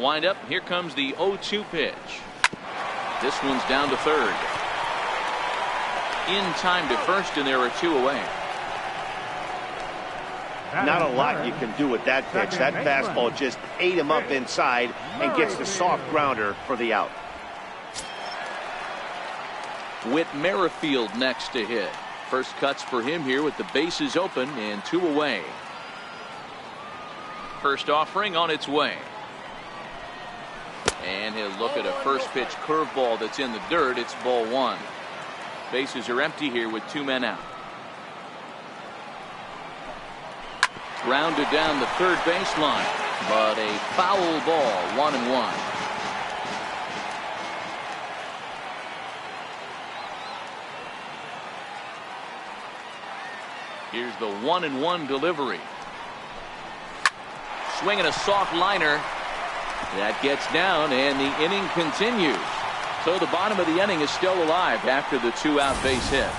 windup, here comes the 0-2 pitch. This one's down to third. In time to first, and there are 2 away. Not a lot you can do with that pitch. That fastball just ate him up inside and gets the soft grounder for the out. Whit Merrifield next to hit. First cuts for him here with the bases open and 2 away. First offering on its way. And he'll look at a first pitch curveball that's in the dirt. It's ball 1. Bases are empty here with 2 men out. Grounded down the third baseline, but a foul ball, 1-1. Here's the 1-1 delivery. Swinging a soft liner. That gets down, and the inning continues. So the bottom of the inning is still alive after the 2-out base hit.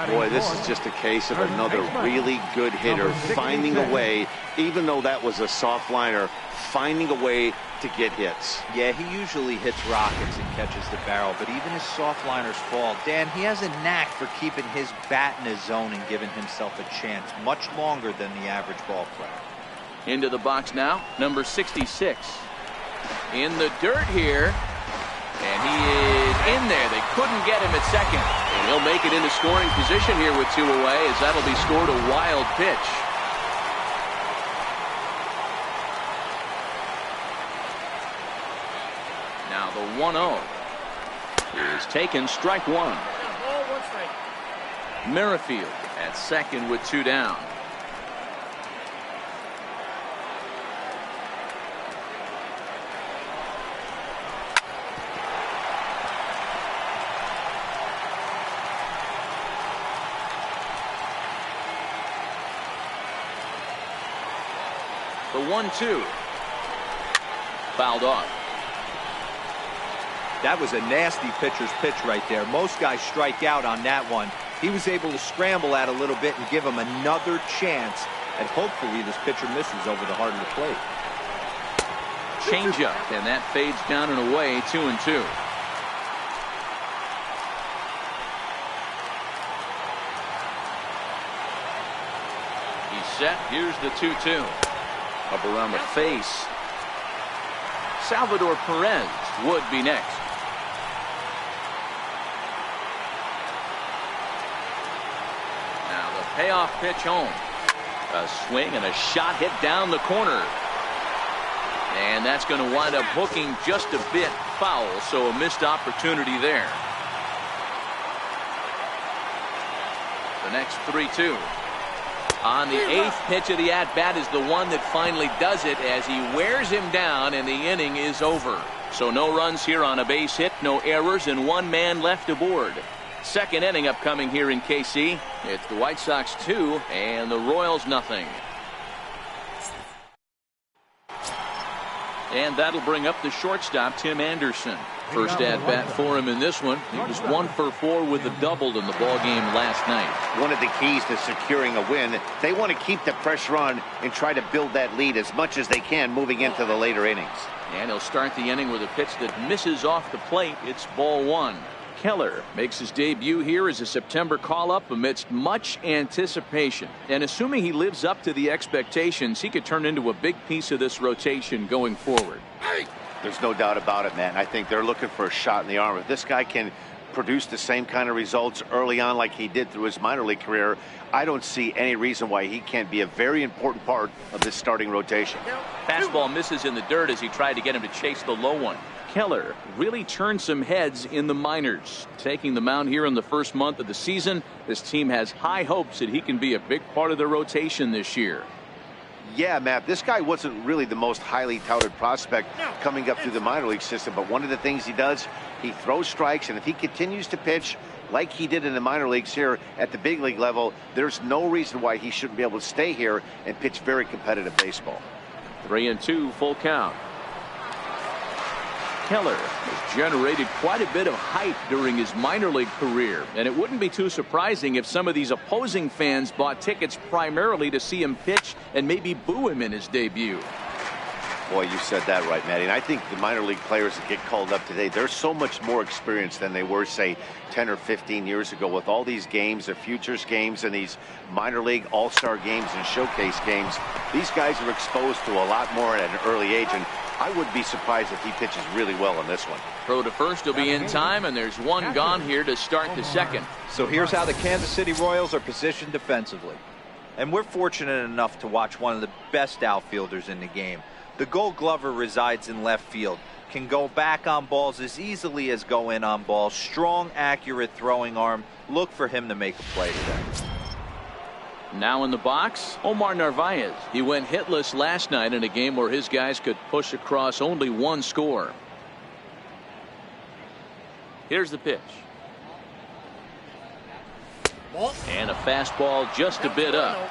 Boy, this is just a case of another really good hitter finding a way, even though that was a soft liner, finding a way to get hits. Yeah, he usually hits rockets and catches the barrel, but even his soft liners fall. Dan, he has a knack for keeping his bat in his zone and giving himself a chance much longer than the average ball player. Into the box now, number 66. In the dirt here. And he is in there. They couldn't get him at second. And he'll make it into scoring position here with 2 away, as that'll be scored a wild pitch. Now the 1-0 is taken, strike 1. Merrifield at second with 2 down. The 1-2 fouled off. That was a nasty pitcher's pitch right there. Most guys strike out on that one. He was able to scramble at a little bit and give him another chance, and hopefully this pitcher misses over the heart of the plate. Changeup, and that fades down and away. 2-2. He's set. Here's the 2-2. Up around the face. Salvador Perez would be next. Now the payoff pitch home. A swing and a shot hit down the corner. And that's going to wind up hooking just a bit foul, so a missed opportunity there. The next 3-2. On the 8th pitch of the at-bat is the one that finally does it, as he wears him down, and the inning is over. So no runs here on a base hit, no errors, and 1 man left aboard. Second inning upcoming here in KC. It's the White Sox 2 and the Royals nothing. And that'll bring up the shortstop, Tim Anderson. First at bat for him in this one. He was 1 for 4 with a double in the ball game last night. One of the keys to securing a win, they want to keep the pressure on and try to build that lead as much as they can moving into the later innings. And he'll start the inning with a pitch that misses off the plate. It's ball 1. Keller makes his debut here as a September call-up amidst much anticipation. And assuming he lives up to the expectations, he could turn into a big piece of this rotation going forward. There's no doubt about it, man. I think they're looking for a shot in the arm. If this guy can produce the same kind of results early on like he did through his minor league career, I don't see any reason why he can't be a very important part of this starting rotation. Fastball misses in the dirt as he tried to get him to chase the low one. Keller really turned some heads in the minors. Taking the mound here in the first month of the season, this team has high hopes that he can be a big part of the rotation this year. Yeah, Matt, this guy wasn't really the most highly touted prospect coming up through the minor league system, but one of the things he does, he throws strikes, and if he continues to pitch like he did in the minor leagues here at the big league level, there's no reason why he shouldn't be able to stay here and pitch very competitive baseball. 3-2, full count. Keller has generated quite a bit of hype during his minor league career, and it wouldn't be too surprising if some of these opposing fans bought tickets primarily to see him pitch and maybe boo him in his debut. Boy, you said that right, Matty. And I think the minor league players that get called up today, they're so much more experienced than they were, say, 10 or 15 years ago with all these games, the futures games and these minor league all-star games and showcase games. These guys are exposed to a lot more at an early age, and I would be surprised if he pitches really well in this one. Throw to first will be in time, and there's one gone here to start the second. So here's how the Kansas City Royals are positioned defensively. And we're fortunate enough to watch one of the best outfielders in the game. The Gold Glover resides in left field, can go back on balls as easily as go in on balls. Strong, accurate throwing arm. Look for him to make a play today. Now in the box, Omar Narvaez. He went hitless last night in a game where his guys could push across only one score. Here's the pitch. And a fastball just a bit up.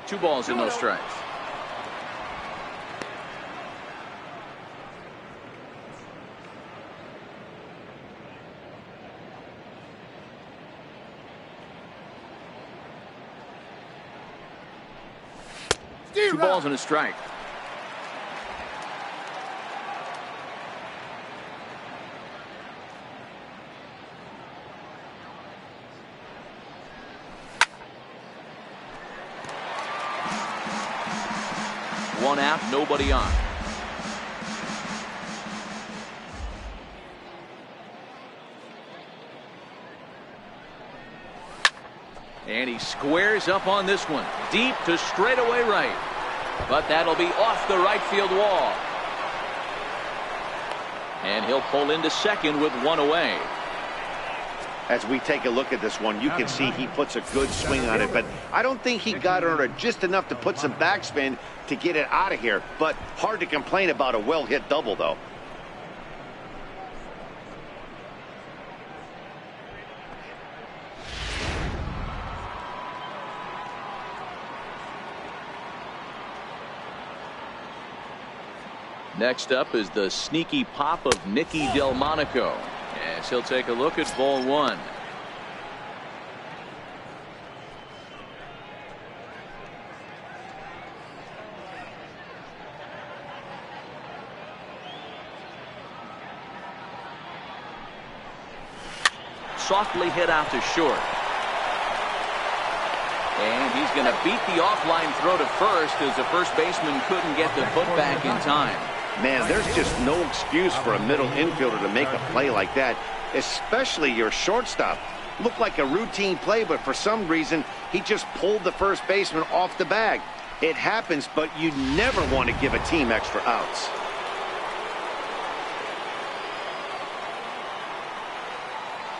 Two balls and no strikes. Two balls and a strike. One out, nobody on. And he squares up on this one. Deep to straightaway right. But that'll be off the right field wall. And he'll pull into second with one away. As we take a look at this one, you can see he puts a good swing on it, but I don't think he got under just enough to put some backspin to get it out of here. But hard to complain about a well-hit double, though. Next up is the sneaky pop of Nicky Delmonico. As he'll take a look at ball one. Softly hit out to short. And he's going to beat the offline throw to first as the first baseman couldn't get the foot back in time. Man, there's just no excuse for a middle infielder to make a play like that, especially your shortstop. Looked like a routine play, but for some reason, he just pulled the first baseman off the bag. It happens, but you never want to give a team extra outs.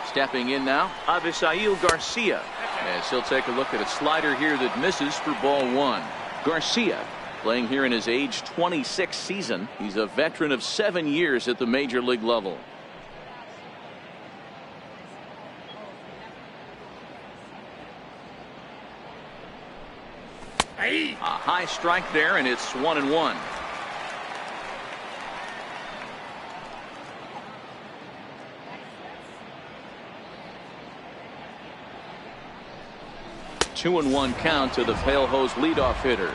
Stepping in now, Avisail Garcia. As he'll take a look at a slider here that misses for ball one. Garcia, playing here in his age 26 season. He's a veteran of 7 years at the major league level. A high strike there, and it's 1-1. Two and one count to the pale hose leadoff hitter.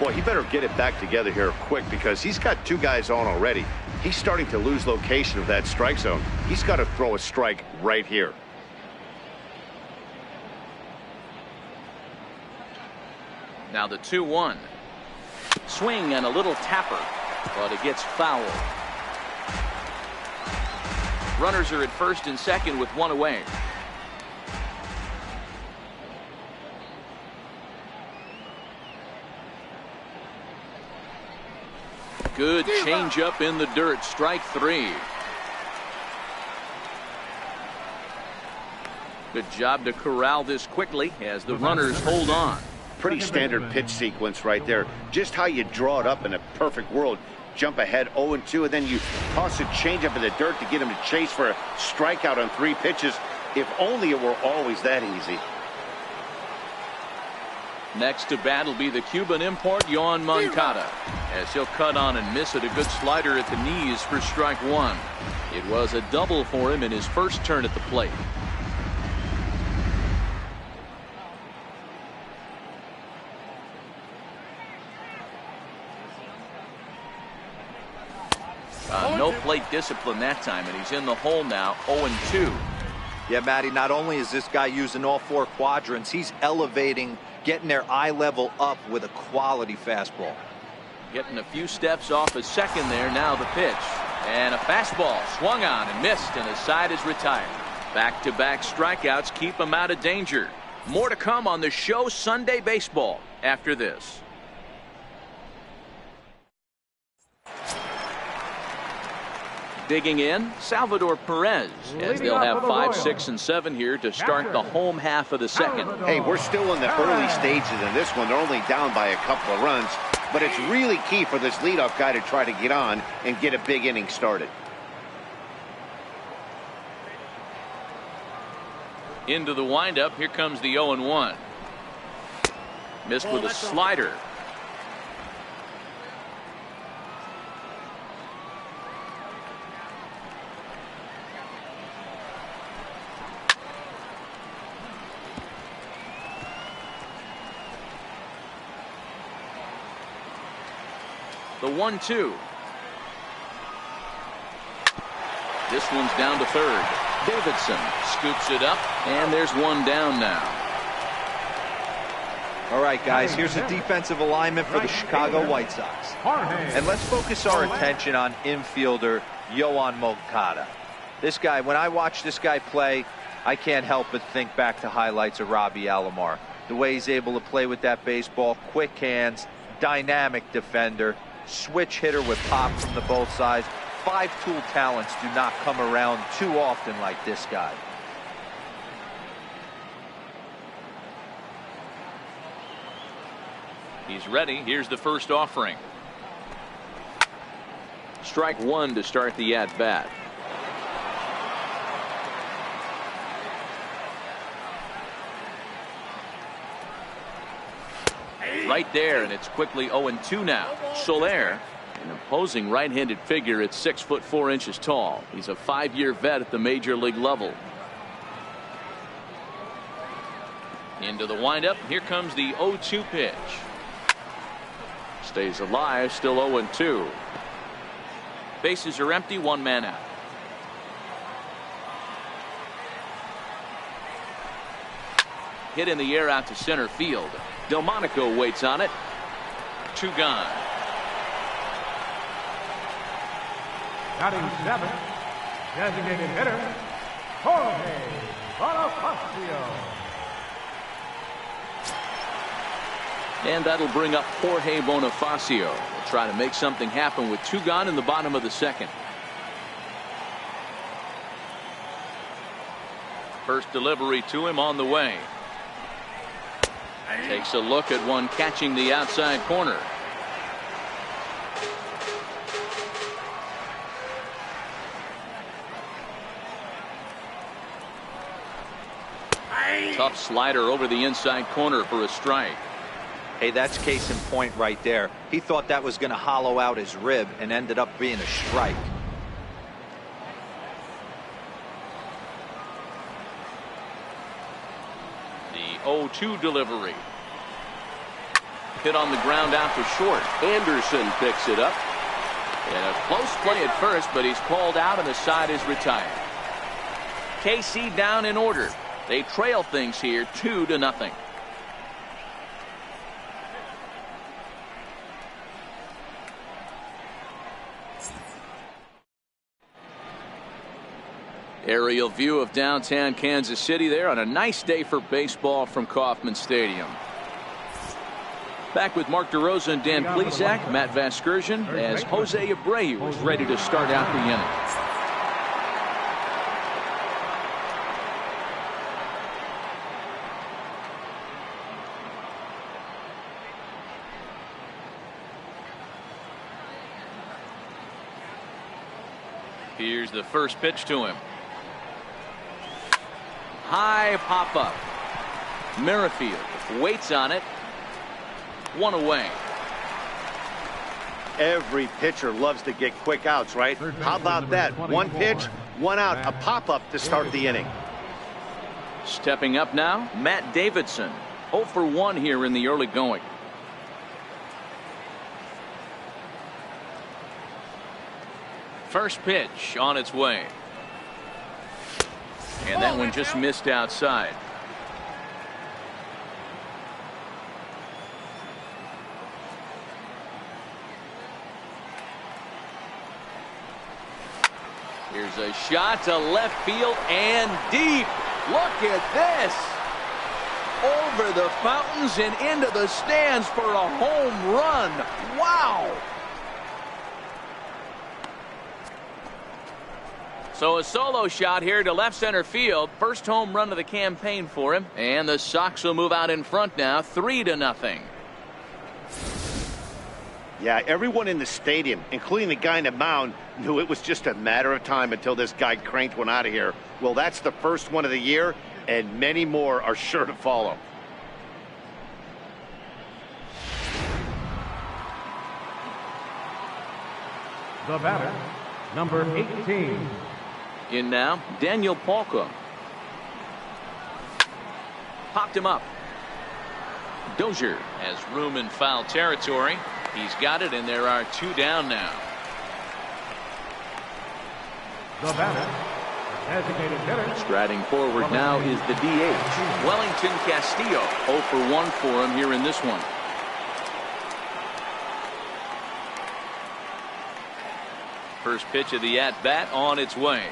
Boy, he better get it back together here quick because he's got two guys on already. He's starting to lose location of that strike zone. He's got to throw a strike right here. Now the 2-1. Swing and a little tapper, but it gets fouled. Runners are at first and second with one away. Good changeup in the dirt. Strike three. Good job to corral this quickly as the runners hold on. Pretty standard pitch sequence right there. Just how you draw it up in a perfect world. Jump ahead 0-2, and then you toss a changeup in the dirt to get him to chase for a strikeout on 3 pitches. If only it were always that easy. Next to bat will be the Cuban import Yoan Moncada, as he'll cut on and miss it. A good slider at the knees for strike one. It was a double for him in his first turn at the plate. No plate discipline that time, and he's in the hole now, 0-2. Yeah, Matty, not only is this guy using all four quadrants, he's elevating, getting their eye level up with a quality fastball. Getting a few steps off his second there. Now the pitch. And a fastball swung on and missed, and his side is retired. Back-to-back strikeouts keep him out of danger. More to come on the show Sunday Baseball after this. Digging in, Salvador Perez, as they'll have 5, 6, and 7 here to start the home half of the second. Hey, we're still in the early stages in this one. They're only down by a couple of runs, but it's really key for this leadoff guy to try to get on and get a big inning started. Into the windup, here comes the 0-1. Missed with a slider. The 1-2. This one's down to third. Davidson scoops it up, and there's one down now. All right, guys, here's the defensive alignment for the Chicago White Sox. And let's focus our attention on infielder Yoan Moncada. This guy, when I watch this guy play, I can't help but think back to highlights of Robbie Alomar. The way he's able to play with that baseball, quick hands, dynamic defender, switch hitter with pop from the both sides. 5-tool talents do not come around too often like this guy. He's ready. Here's the first offering. Strike one to start the at-bat. Right there, and it's quickly 0-2 now. Soler, an imposing right-handed figure at 6'4" tall. He's a 5-year vet at the major league level. Into the windup. Here comes the 0-2 pitch. Stays alive, still 0-2. Bases are empty, one man out. Hit in the air out to center field. Delmonico waits on it. 2 gone. Batting 7, designated hitter, Jorge Bonifacio. And that'll bring up Jorge Bonifacio. We'll try to make something happen with 2 gone in the bottom of the second. First delivery to him on the way. Takes a look at one catching the outside corner. Tough slider over the inside corner for a strike. Hey, that's case in point right there. He thought that was going to hollow out his rib and ended up being a strike. The 0-2 delivery. Hit on the ground out to short. Anderson picks it up. And a close play at first, but he's called out and the side is retired. KC down in order. They trail things here 2-0. Aerial view of downtown Kansas City there on a nice day for baseball from Kauffman Stadium. Back with Mark DeRosa and Dan Plesac, Matt Vasgersian, as Jose Abreu is ready to start out the inning. Here's the first pitch to him. High pop up. Merrifield waits on it. one away. Every pitcher loves to get quick outs, right? How about that? One pitch, one out, a pop-up to start the inning. Stepping up now, Matt Davidson. 0 for 1 here in the early going. First pitch on its way. And that one just missed outside. Here's a shot to left field and deep. Look at this. Over the fountains and into the stands for a home run. Wow. So a solo shot here to left center field. First home run of the campaign for him. And the Sox will move out in front now, 3-0. Yeah, everyone in the stadium, including the guy in the mound, knew it was just a matter of time until this guy cranked one out of here. Well, that's the first one of the year, and many more are sure to follow. The batter, number 18. In now, Daniel Palka. Popped him up. Dozier has room in foul territory. He's got it, and there are 2 down now. The batter, designated hitter. Striding forward now is the DH, Wellington Castillo. 0 for 1 for him here in this one. First pitch of the at-bat on its way.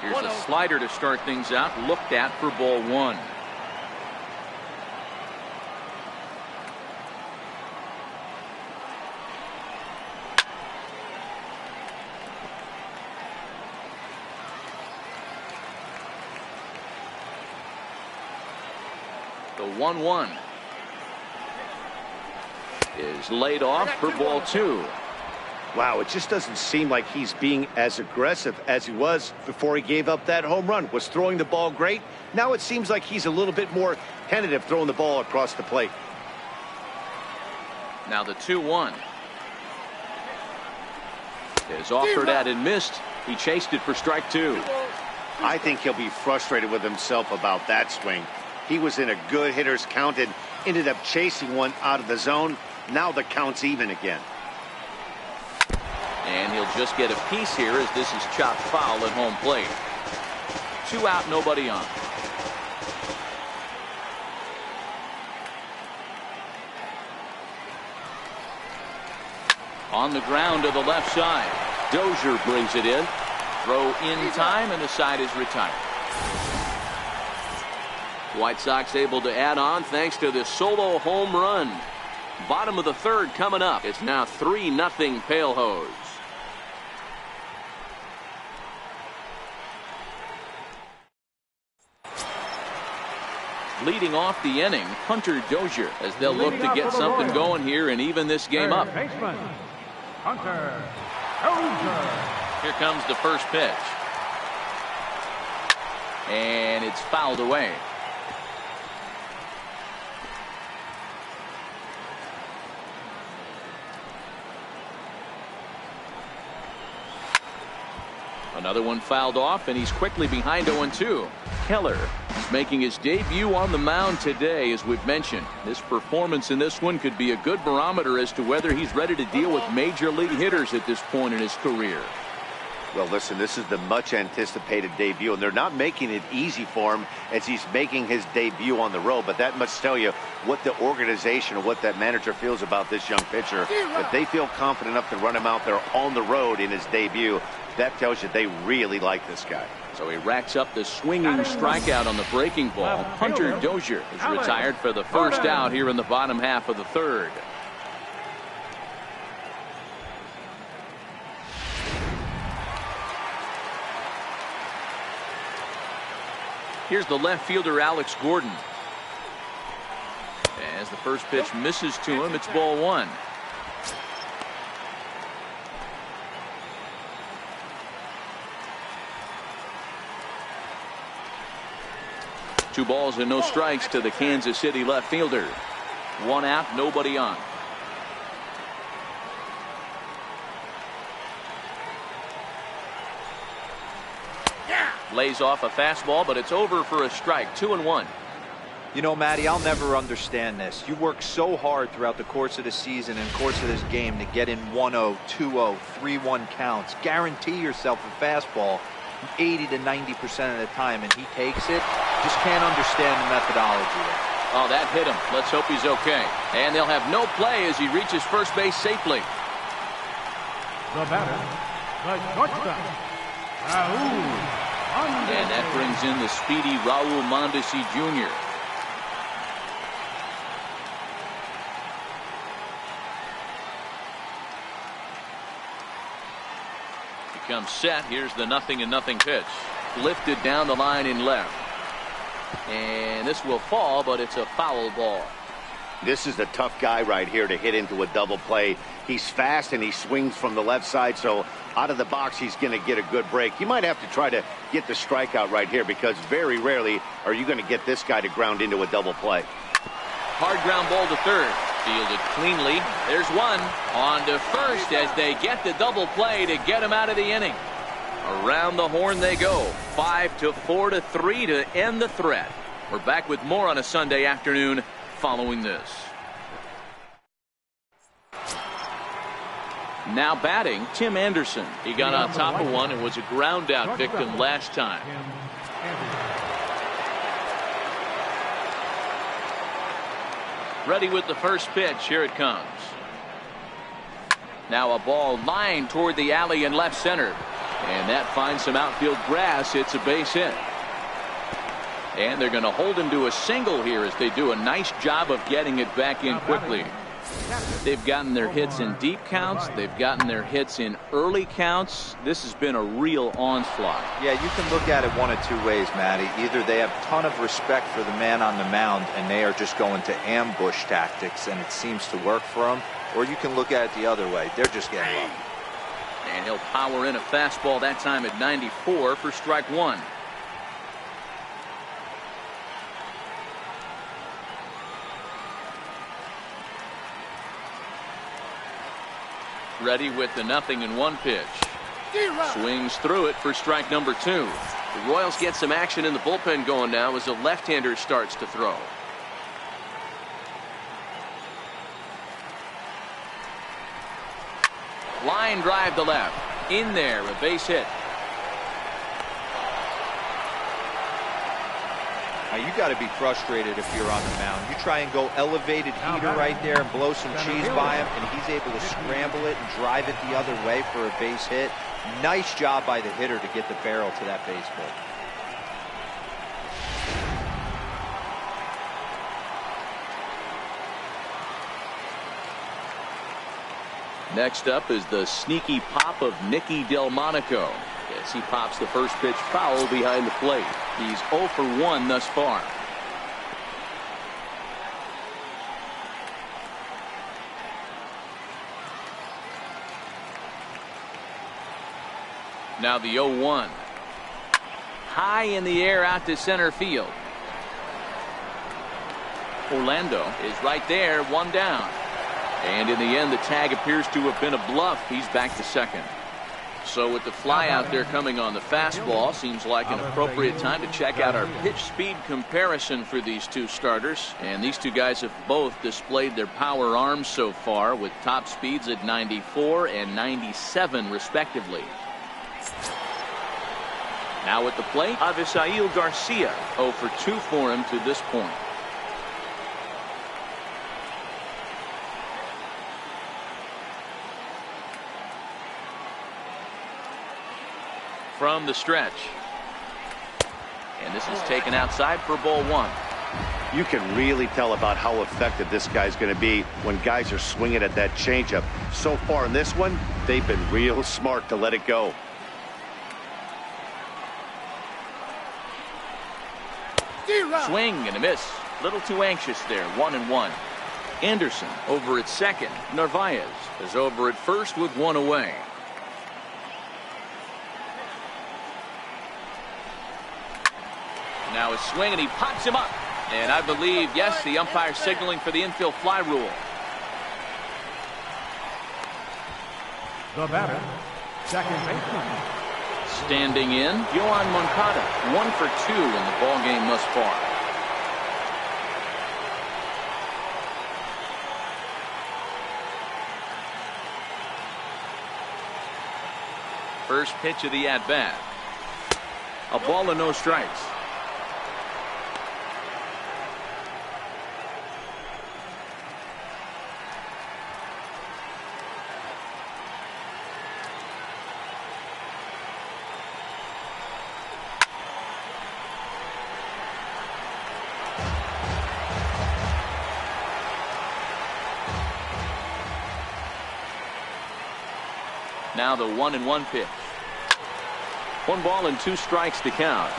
Here's a slider to start things out, looked at for ball 1. The 1-1 is laid off for ball 2. Wow, it just doesn't seem like he's being as aggressive as he was before he gave up that home run. Was throwing the ball great. Now it seems like he's a little bit more tentative throwing the ball across the plate. Now the 2-1 is offered at and missed. He chased it for strike 2. I think he'll be frustrated with himself about that swing. He was in a good hitter's count and ended up chasing one out of the zone. Now the count's even again. And he'll just get a piece here as this is chopped foul at home plate. 2 out, nobody on. On the ground to the left side. Dozier brings it in. Throw in time, and the side is retired. White Sox able to add on thanks to this solo home run. Bottom of the 3rd coming up. It's now 3-0 Pale Hose. Leading off the inning, Hunter Dozier, as they'll look to get something going here and even this game up. Baseman, Hunter Dozier. Here comes the first pitch. And it's fouled away. Another one fouled off, and he's quickly behind 0-2. Keller is making his debut on the mound today, as we've mentioned. This performance in this one could be a good barometer as to whether he's ready to deal with major league hitters at this point in his career. Well, listen, this is the much anticipated debut, and they're not making it easy for him as he's making his debut on the road. But that must tell you what the organization or what that manager feels about this young pitcher. If they feel confident enough to run him out there on the road in his debut, that tells you they really like this guy. So he racks up the swinging strikeout on the breaking ball. Hunter Dozier is retired for the first out here in the bottom half of the 3rd. Here's the left fielder, Alex Gordon. As the first pitch misses to him, it's ball 1. Two balls and no strikes to the Kansas City left fielder. One out, nobody on. Lays off a fastball, but it's over for a strike. 2-1. You know, Matty, I'll never understand this. You work so hard throughout the course of the season and course of this game to get in 1-0, 2-0, 3-1 counts. Guarantee yourself a fastball 80 to 90% of the time, and he takes it. Just can't understand the methodology there. Oh, that hit him. Let's hope he's okay. And they'll have no play as he reaches first base safely. The batter, the shortstop, Raul. And that brings in the speedy Raul Mondesi Jr. He comes set. Here's the 0-0 pitch. Lifted down the line in left. And this will fall, but it's a foul ball. This is a tough guy right here to hit into a double play. He's fast and he swings from the left side, so out of the box he's going to get a good break. You might have to try to get the strikeout right here because very rarely are you going to get this guy to ground into a double play. Hard ground ball to third. Fielded cleanly. There's one. On to first as they get the double play to get him out of the inning. Around the horn they go. 5-4-3 to end the threat. We're back with more on a Sunday afternoon following this. Now batting, Tim Anderson. He got on top of one and was a ground out victim last time. Ready with the first pitch. Here it comes. Now a ball lined toward the alley in left center. And that finds some outfield grass. It's a base hit. And they're going to hold him to a single here as they do a nice job of getting it back in quickly. They've gotten their hits in deep counts. They've gotten their hits in early counts. This has been a real onslaught. Yeah, you can look at it one of two ways, Matty. Either they have a ton of respect for the man on the mound and they are just going to ambush tactics and it seems to work for them, or you can look at it the other way. They're just getting lucky. And he'll power in a fastball that time at 94 for strike one. Ready with the 0-1 pitch. Swings through it for strike number 2. The Royals get some action in the bullpen going now as a left-hander starts to throw. Line drive to left. In there, a base hit. Now you got to be frustrated if you're on the mound. You try and go elevated heater right there and blow some cheese by him, and he's able to scramble it and drive it the other way for a base hit. Nice job by the hitter to get the barrel to that baseball. Next up is the sneaky pop of Nicky Delmonico as he pops the first pitch foul behind the plate. He's 0 for 1 thus far. Now the 0-1. High in the air out to center field. Orlando is right there, one down. And in the end, the tag appears to have been a bluff. He's back to second. So with the fly out there coming on the fastball, seems like an appropriate time to check out our pitch speed comparison for these two starters. And these two guys have both displayed their power arms so far with top speeds at 94 and 97 respectively. Now at the plate, Avisail Garcia, 0 for 2 for him to this point. From the stretch. And this is taken outside for ball 1. You can really tell about how effective this guy's going to be when guys are swinging at that changeup. So far in this one, they've been real smart to let it go. Swing and a miss. Little too anxious there. 1-1. Anderson over at second. Narvaez is over at first with one away. Now a swing and he pops him up. And I believe, yes, the umpire signaling for the infield fly rule. The batter, second baseman. Standing in, Yohan Moncada, 1 for 2 in the ball game thus far. First pitch of the at-bat. A ball and no strikes. Now the 1-1 pitch. 1 ball and 2 strikes to count.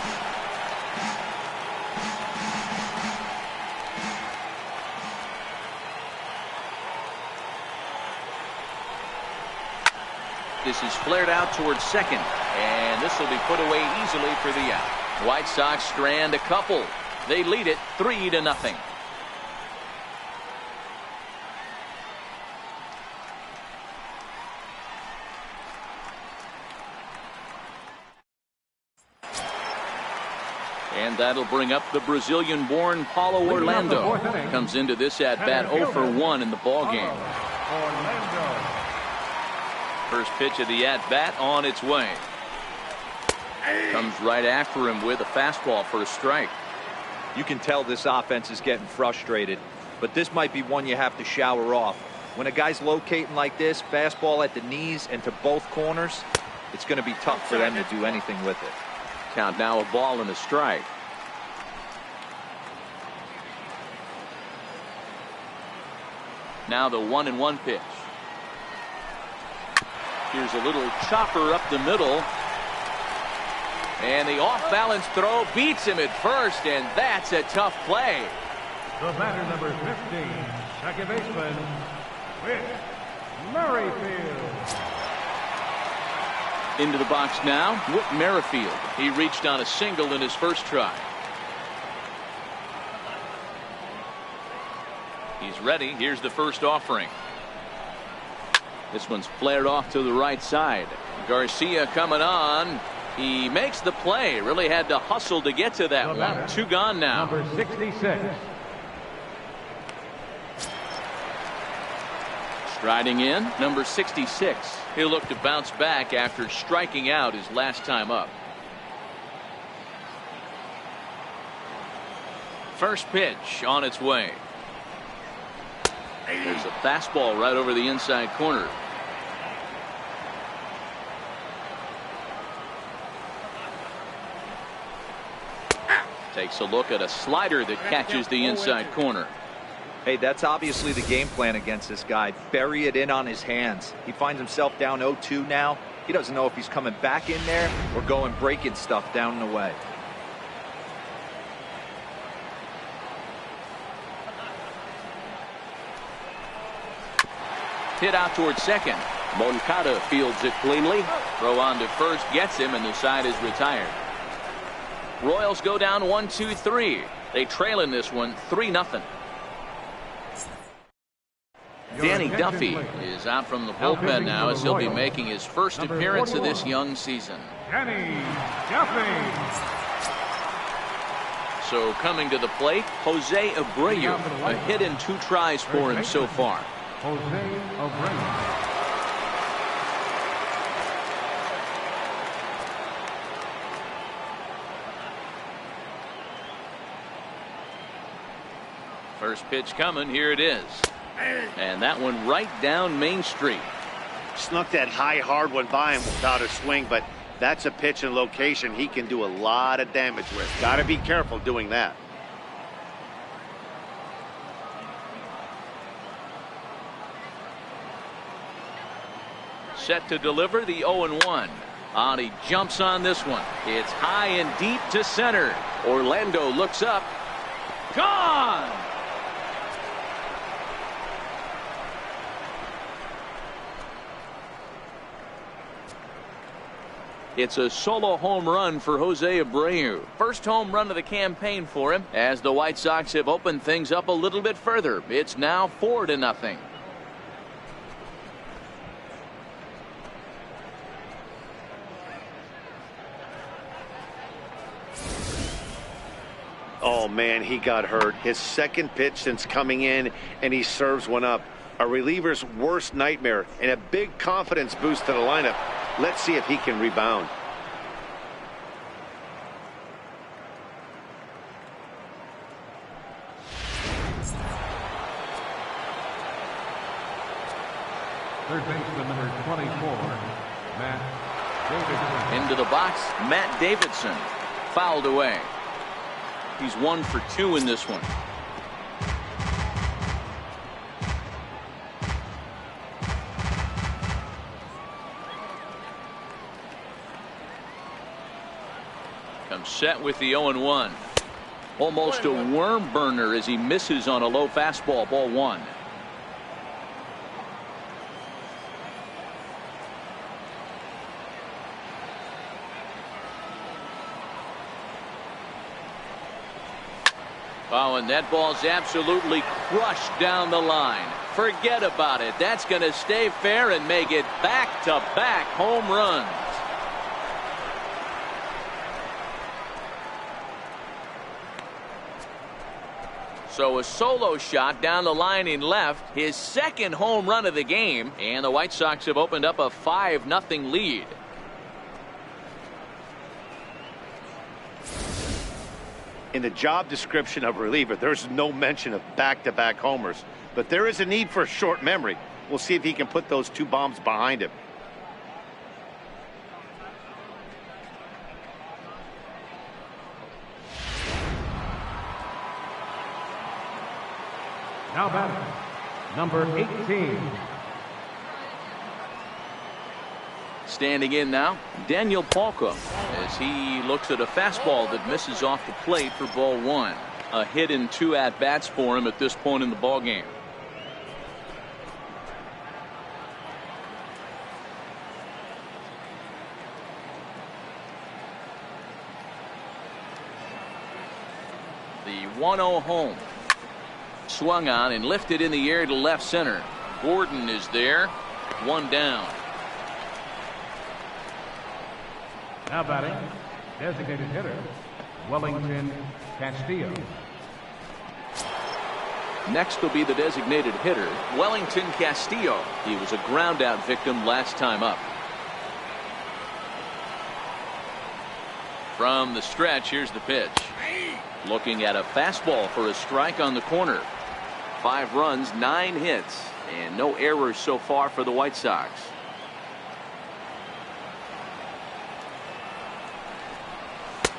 This is flared out towards second, and this will be put away easily for the out. White Sox strand a couple. They lead it 3-0. And that'll bring up the Brazilian-born Paulo Orlando. Comes into this at-bat 0 for 1 in the ballgame. First pitch of the at-bat on its way. Comes right after him with a fastball for a strike. You can tell this offense is getting frustrated, but this might be one you have to shower off. When a guy's locating like this, fastball at the knees and to both corners, it's going to be tough for them to do anything with it. Count now a ball and a strike. Now the 1-1 pitch. Here's a little chopper up the middle. And the off-balance throw beats him at first, and that's a tough play. The batter, number 15, second baseman, Whit Merrifield. Into the box now, Whit Merrifield. He reached on a single in his first try. He's ready. Here's the first offering. This one's flared off to the right side. Garcia coming on. He makes the play. Really had to hustle to get to that one. 2 gone now. Number 66. Striding in, number 66. He'll look to bounce back after striking out his last time up. First pitch on its way. There's a fastball right over the inside corner. Takes a look at a slider that catches the inside corner. Hey, that's obviously the game plan against this guy. Bury it in on his hands. He finds himself down 0-2 now. He doesn't know if he's coming back in there or going breaking stuff down the way. Hit out towards second. Moncada fields it cleanly. Throw on to first gets him, and the side is retired. Royals go down 1-2-3. They trail in this one 3-0. Danny Duffy is out from the bullpen now as he'll be making his first appearance of this young season. Danny Duffy. So coming to the plate, Jose Abreu. A hit in 2 tries for him so far. Jose Abreu. First pitch coming. Here it is. And that one right down Main Street. Snuck that high hard one by him without a swing, but that's a pitch and location he can do a lot of damage with. Got to be careful doing that. Set to deliver the 0-1. He jumps on this one. It's high and deep to center. Orlando looks up. Gone! It's a solo home run for Jose Abreu. First home run of the campaign for him, as the White Sox have opened things up a little bit further. It's now 4-0. Oh, man, he got hurt. His second pitch since coming in, and he serves one up. A reliever's worst nightmare and a big confidence boost to the lineup. Let's see if he can rebound. Third baseman number 24, Matt Davidson. Into the box, Matt Davidson. Fouled away. He's 1 for 2 in this one. Comes set with the 0-1. Almost a worm burner as he misses on a low fastball. Ball 1. Oh, and that ball's absolutely crushed down the line. Forget about it. That's going to stay fair and make it back-to-back home runs. So a solo shot down the line in left, his second home run of the game, and the White Sox have opened up a 5-0 lead. In the job description of reliever, there's no mention of back-to-back homers. But there is a need for short memory. We'll see if he can put those 2 bombs behind him. Now batting, number 18. Standing in now, Daniel Palka, as he looks at a fastball that misses off the plate for ball 1. A hit in 2 at-bats for him at this point in the ballgame. The 1-0 home. Swung on and lifted in the air to left center. Gordon is there. 1 down. Now batting, designated hitter, Wellington Castillo. Next will be the designated hitter, Wellington Castillo. He was a ground-out victim last time up. From the stretch, here's the pitch. Looking at a fastball for a strike on the corner. 5 runs, 9 hits, and no errors so far for the White Sox.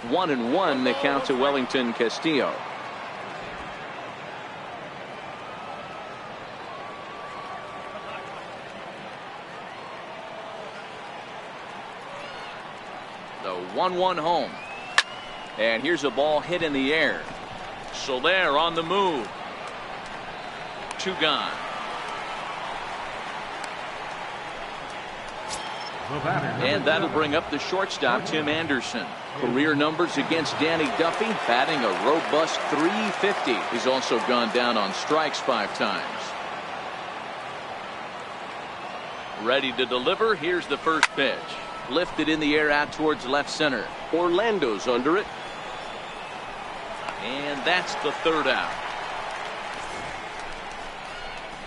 One and 1 the count to Wellington Castillo. The 1-1 home. And here's a ball hit in the air. Soler on the move. 2 gone. And that'll bring up the shortstop, Tim Anderson. Career numbers against Danny Duffy, batting a robust .350. He's also gone down on strikes 5 times. Ready to deliver. Here's the first pitch. Lifted in the air out towards left center. Orlando's under it. And that's the 3rd out.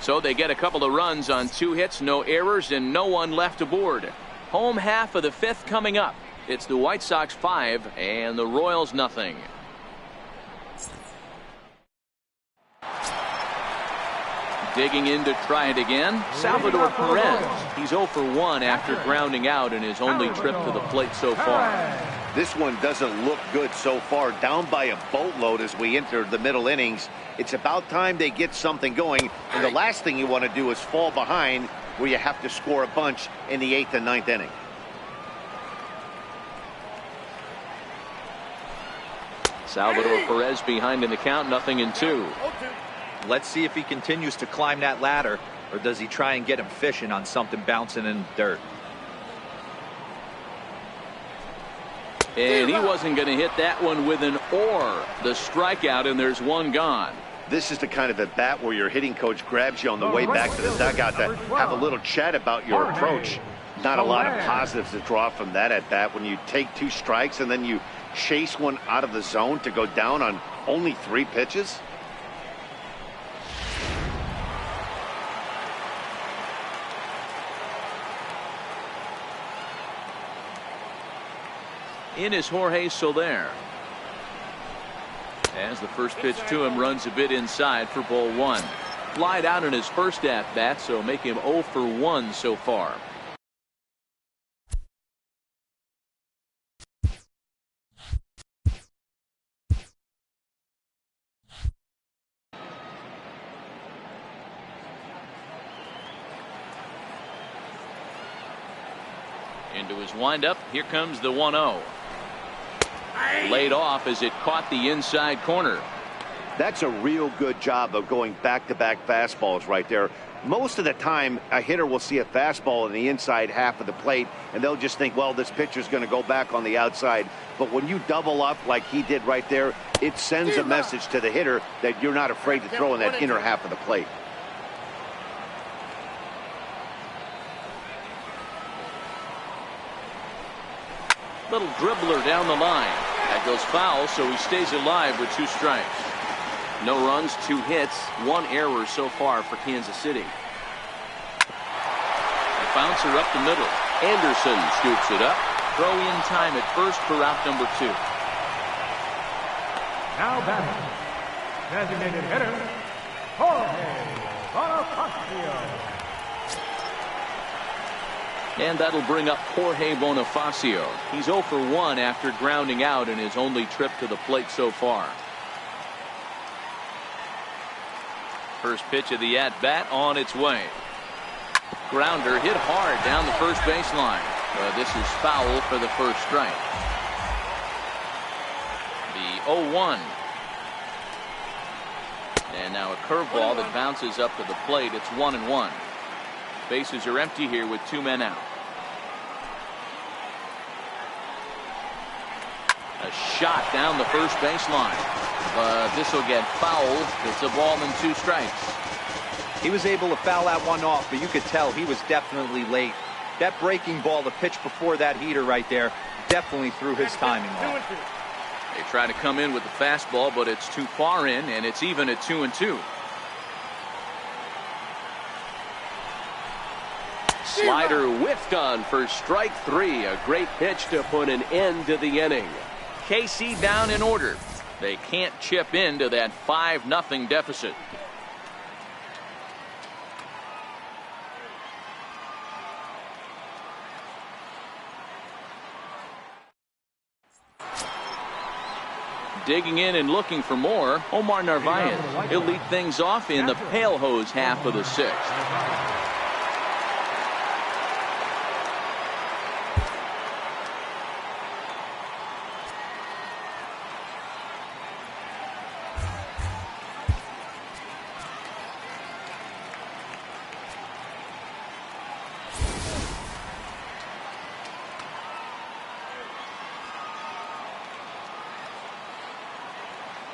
So they get a couple of runs on 2 hits, no errors, and no one left aboard. Home half of the 5th coming up. It's the White Sox 5 and the Royals nothing. Digging in to try it again, Salvador Perez. He's 0 for 1 after grounding out in his only trip to the plate so far. This one doesn't look good so far. Down by a boatload as we enter the middle innings. It's about time they get something going. And the last thing you want to do is fall behind where you have to score a bunch in the 8th and 9th inning. Salvador Perez behind in the count, 0-2. Let's see if he continues to climb that ladder, or does he try and get him fishing on something bouncing in the dirt. And he wasn't going to hit that one with an or. The strikeout, and there's one gone. This is the kind of at bat where your hitting coach grabs you on the way back to the dugout to have a little chat about your approach. Not a lot of positives to draw from that at bat when you take 2 strikes and then you chase one out of the zone to go down on only 3 pitches. In is Jorge Soler. As the first pitch to him runs a bit inside for ball 1. Flied out in his first at bat, so make him 0 for 1 so far. Into his windup. Here comes the 1-0. Laid off as it caught the inside corner. That's a real good job of going back-to-back fastballs right there. Most of the time, a hitter will see a fastball in the inside half of the plate, and they'll just think, well, this pitcher's going to go back on the outside. But when you double up like he did right there, it sends a message to the hitter that you're not afraid to throw in that inner half of the plate. Little dribbler down the line. That goes foul, so he stays alive with 2 strikes. No runs, 2 hits, 1 error so far for Kansas City. A bouncer up the middle. Anderson scoops it up. Throw in time at first for out number 2. Now batting, designated hitter, Jorge Bonifacio. And that'll bring up Jorge Bonifacio. He's 0 for 1 after grounding out in his only trip to the plate so far. First pitch of the at-bat on its way. Grounder hit hard down the first baseline. This is foul for the first strike. The 0-1. And now a curveball that bounces up to the plate. It's 1-1. Bases are empty here with 2 men out. A shot down the first baseline. This will get fouled. It's a ball and 2 strikes. He was able to foul that one off, but you could tell he was definitely late. That breaking ball, the pitch before that heater right there, definitely threw his timing off. They try to come in with the fastball, but it's too far in, and it's even at 2-2. Slider whiffed on for strike 3. A great pitch to put an end to the inning. KC down in order. They can't chip into that 5-0 deficit. Digging in and looking for more, Omar Narvaez. He'll lead things off in the pale hose half of the 6th.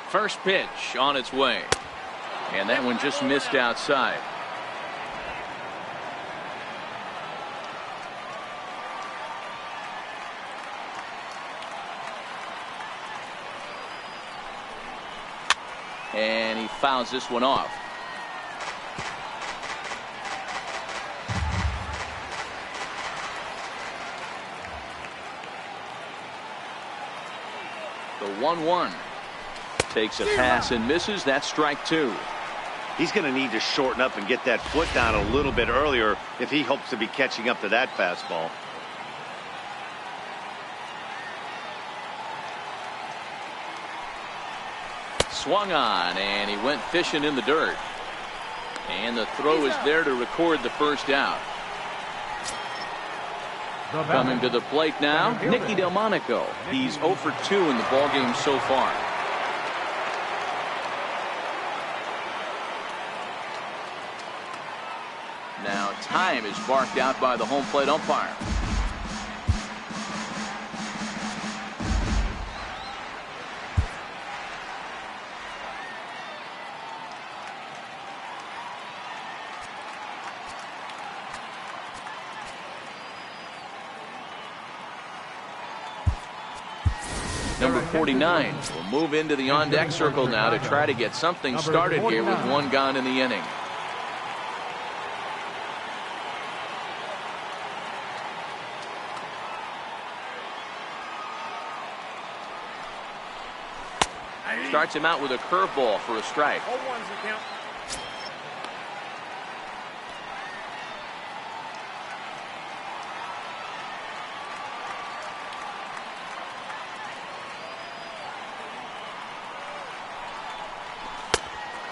First pitch on its way. And that one just missed outside. And he fouls this one off. The 1-1. Takes a pass and misses. That's strike 2. He's going to need to shorten up and get that foot down a little bit earlier if he hopes to be catching up to that fastball. Swung on, and he went fishing in the dirt. And the throw is there to record the first out. Coming to the plate now, Nicky Delmonico. He's 0 for 2 in the ballgame so far. Now time is barked out by the home plate umpire. Number 49 will move into the on-deck circle now to try to get something started here with one gone in the inning. Starts him out with a curveball for a strike.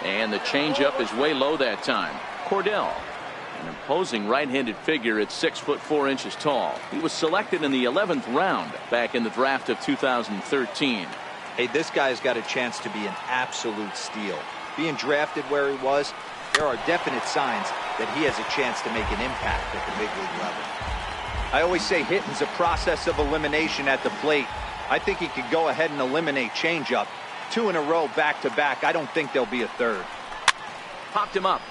And the changeup is way low that time. Cordell, an imposing right-handed figure at 6'4" tall. He was selected in the 11th round back in the draft of 2013. Hey, this guy's got a chance to be an absolute steal. Being drafted where he was, there are definite signs that he has a chance to make an impact at the big league level. I always say hitting's a process of elimination at the plate. I think he could go ahead and eliminate changeup. 2 in a row back-to-back. I don't think there'll be a third. Popped him up.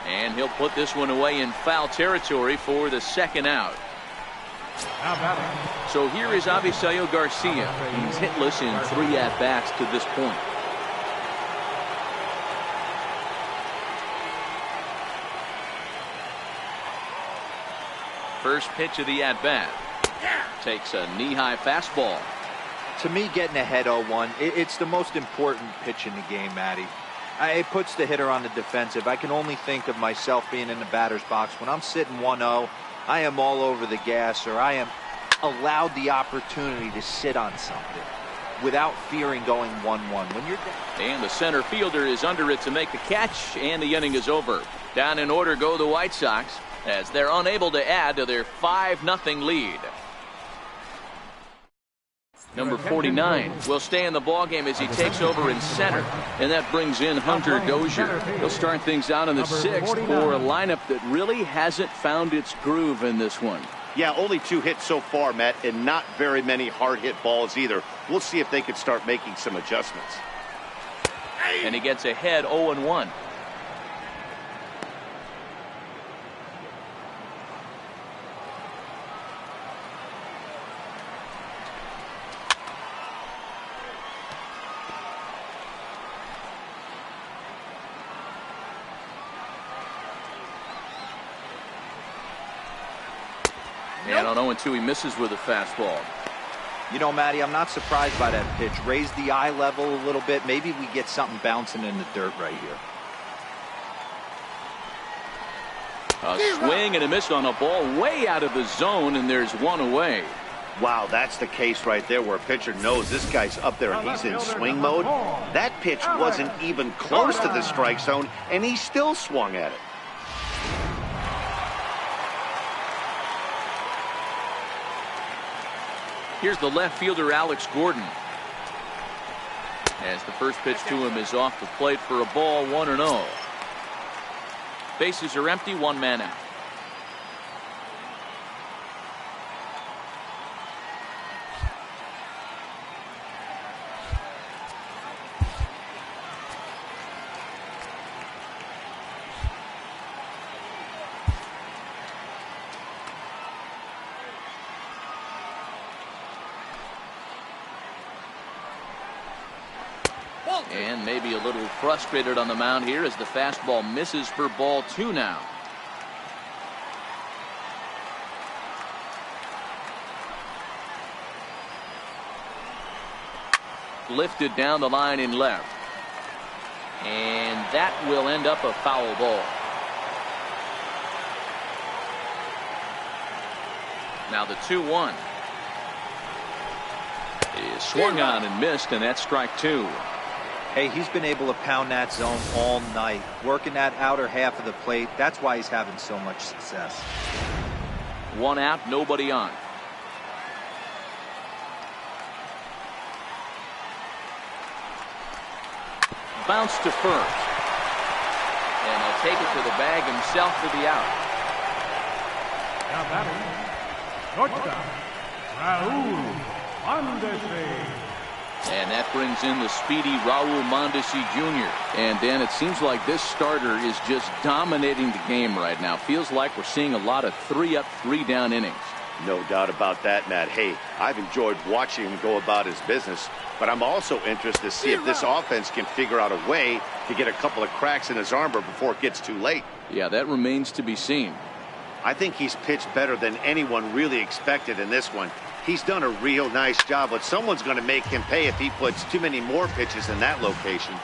And he'll put this one away in foul territory for the second out. So here is Avisaíl Garcia. He's hitless in 3 at-bats to this point. First pitch of the at-bat. Takes a knee-high fastball. To me, getting ahead 0-1, it's the most important pitch in the game, Matty. It puts the hitter on the defensive. I can only think of myself being in the batter's box. When I'm sitting 1-0, I am all over the gas, or I am allowed the opportunity to sit on something without fearing going 1-1. When you're down. And the center fielder is under it to make the catch, and the inning is over. Down in order go the White Sox as they're unable to add to their 5-0 lead. Number 49 will stay in the ballgame as he takes over in center, and that brings in Hunter Dozier. He'll start things out in the 6th for a lineup that really hasn't found its groove in this one. Yeah, only 2 hits so far, Matt, and not very many hard hit balls either. We'll see if they can start making some adjustments. And he gets ahead 0-1. And on 0-2, he misses with a fastball. You know, Matty, I'm not surprised by that pitch. Raise the eye level a little bit. Maybe we get something bouncing in the dirt right here. A swing and a miss on a ball way out of the zone, and there's one away. Wow, that's the case right there where a pitcher knows this guy's up there and he's in swing mode. That pitch wasn't even close to the strike zone, and he still swung at it. Here's the left fielder, Alex Gordon. As the first pitch to him is off the plate for a ball, 1-0. Bases are empty, 1 man out. And maybe a little frustrated on the mound here as the fastball misses for ball 2 now. Lifted down the line in left. And that will end up a foul ball. Now the 2-1 is swung on and missed, and that's strike 2. Hey, he's been able to pound that zone all night, working that outer half of the plate. That's why he's having so much success. 1 out, nobody on. Bounce to first. And he'll take it to the bag himself for the out. Now batting, shortstop, Raul Mondesi. And that brings in the speedy Raul Mondesi Jr. And Dan, it seems like this starter is just dominating the game right now. Feels like we're seeing a lot of 3-up, 3-down innings. No doubt about that, Matt. Hey, I've enjoyed watching him go about his business, but I'm also interested to see if this offense can figure out a way to get a couple of cracks in his armor before it gets too late. Yeah, that remains to be seen. I think he's pitched better than anyone really expected in this one. He's done a real nice job, but someone's going to make him pay if he puts too many more pitches in that location.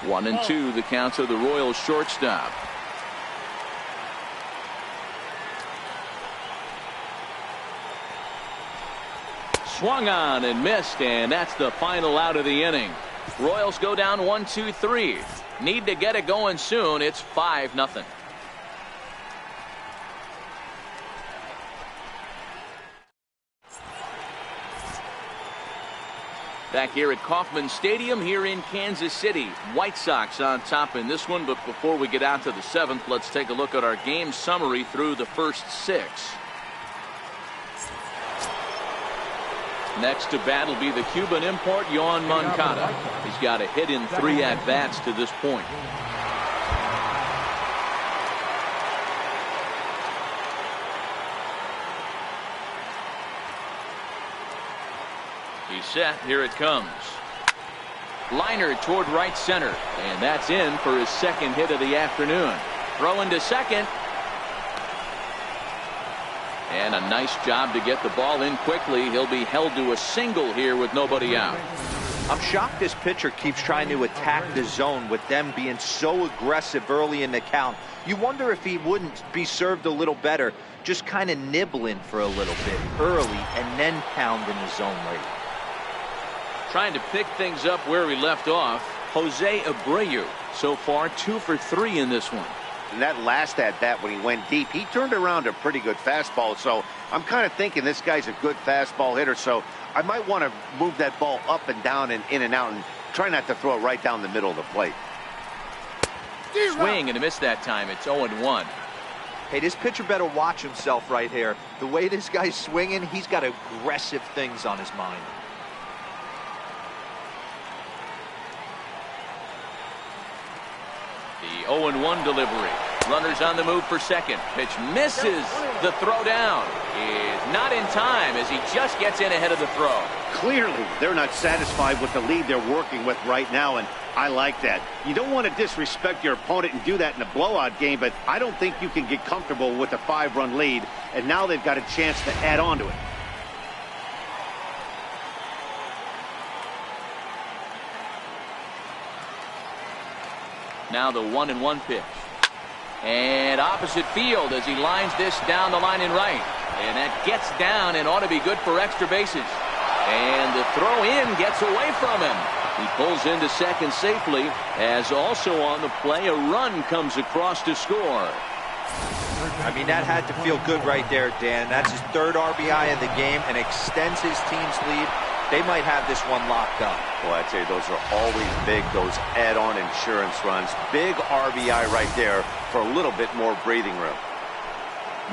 1-2, the count of the Royals shortstop. Swung on and missed, and that's the final out of the inning. Royals go down 1-2-3. Need to get it going soon. It's 5-0. Back here at Kauffman Stadium here in Kansas City. White Sox on top in this one, but before we get out to the 7th, let's take a look at our game summary through the first 6. Next to bat will be the Cuban import, Yoan Moncada. He's got a hit in 3 at-bats to this point. He's set. Here it comes. Liner toward right center, and that's in for his 2nd hit of the afternoon. Throwing to second. And a nice job to get the ball in quickly. He'll be held to a single here with nobody out. I'm shocked this pitcher keeps trying to attack the zone with them being so aggressive early in the count. You wonder if he wouldn't be served a little better, just kind of nibbling for a little bit early and then pounding the zone late. Trying to pick things up where we left off, Jose Abreu. So far 2 for 3 in this one. And that last at-bat when he went deep, he turned around a pretty good fastball. So I'm kind of thinking this guy's a good fastball hitter. So I might want to move that ball up and down and in and out and try not to throw it right down the middle of the plate. Swing and a miss that time. It's 0-1. Hey, this pitcher better watch himself right here. The way this guy's swinging, he's got aggressive things on his mind. The 0-1 delivery. Runners on the move for second. Pitch misses. The throw down is not in time as he just gets in ahead of the throw. Clearly, they're not satisfied with the lead they're working with right now, and I like that. You don't want to disrespect your opponent and do that in a blowout game, but I don't think you can get comfortable with a 5-run lead, and now they've got a chance to add on to it. Now the 1-1 pitch. And opposite field as he lines this down the line in right. And that gets down and ought to be good for extra bases. And the throw in gets away from him. He pulls into second safely, as also on the play a run comes across to score. I mean, that had to feel good right there, Dan. That's his 3rd RBI of the game and extends his team's lead. They might have this one locked up. Well, I'd say those are always big, those add-on insurance runs. Big RBI right there for a little bit more breathing room.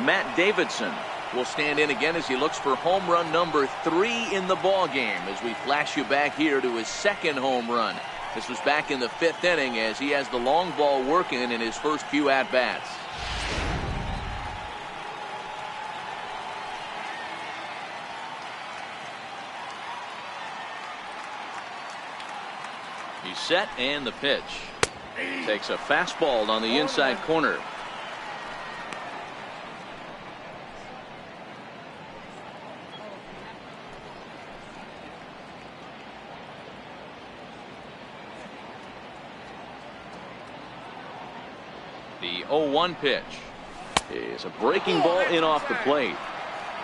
Matt Davidson will stand in again as he looks for home run number 3 in the ball game as we flash you back here to his 2nd home run. This was back in the 5th inning as he has the long ball working in his first few at-bats. He's set, and the pitch. Takes a fastball on the inside corner. The 0-1 pitch is a breaking ball in off the plate.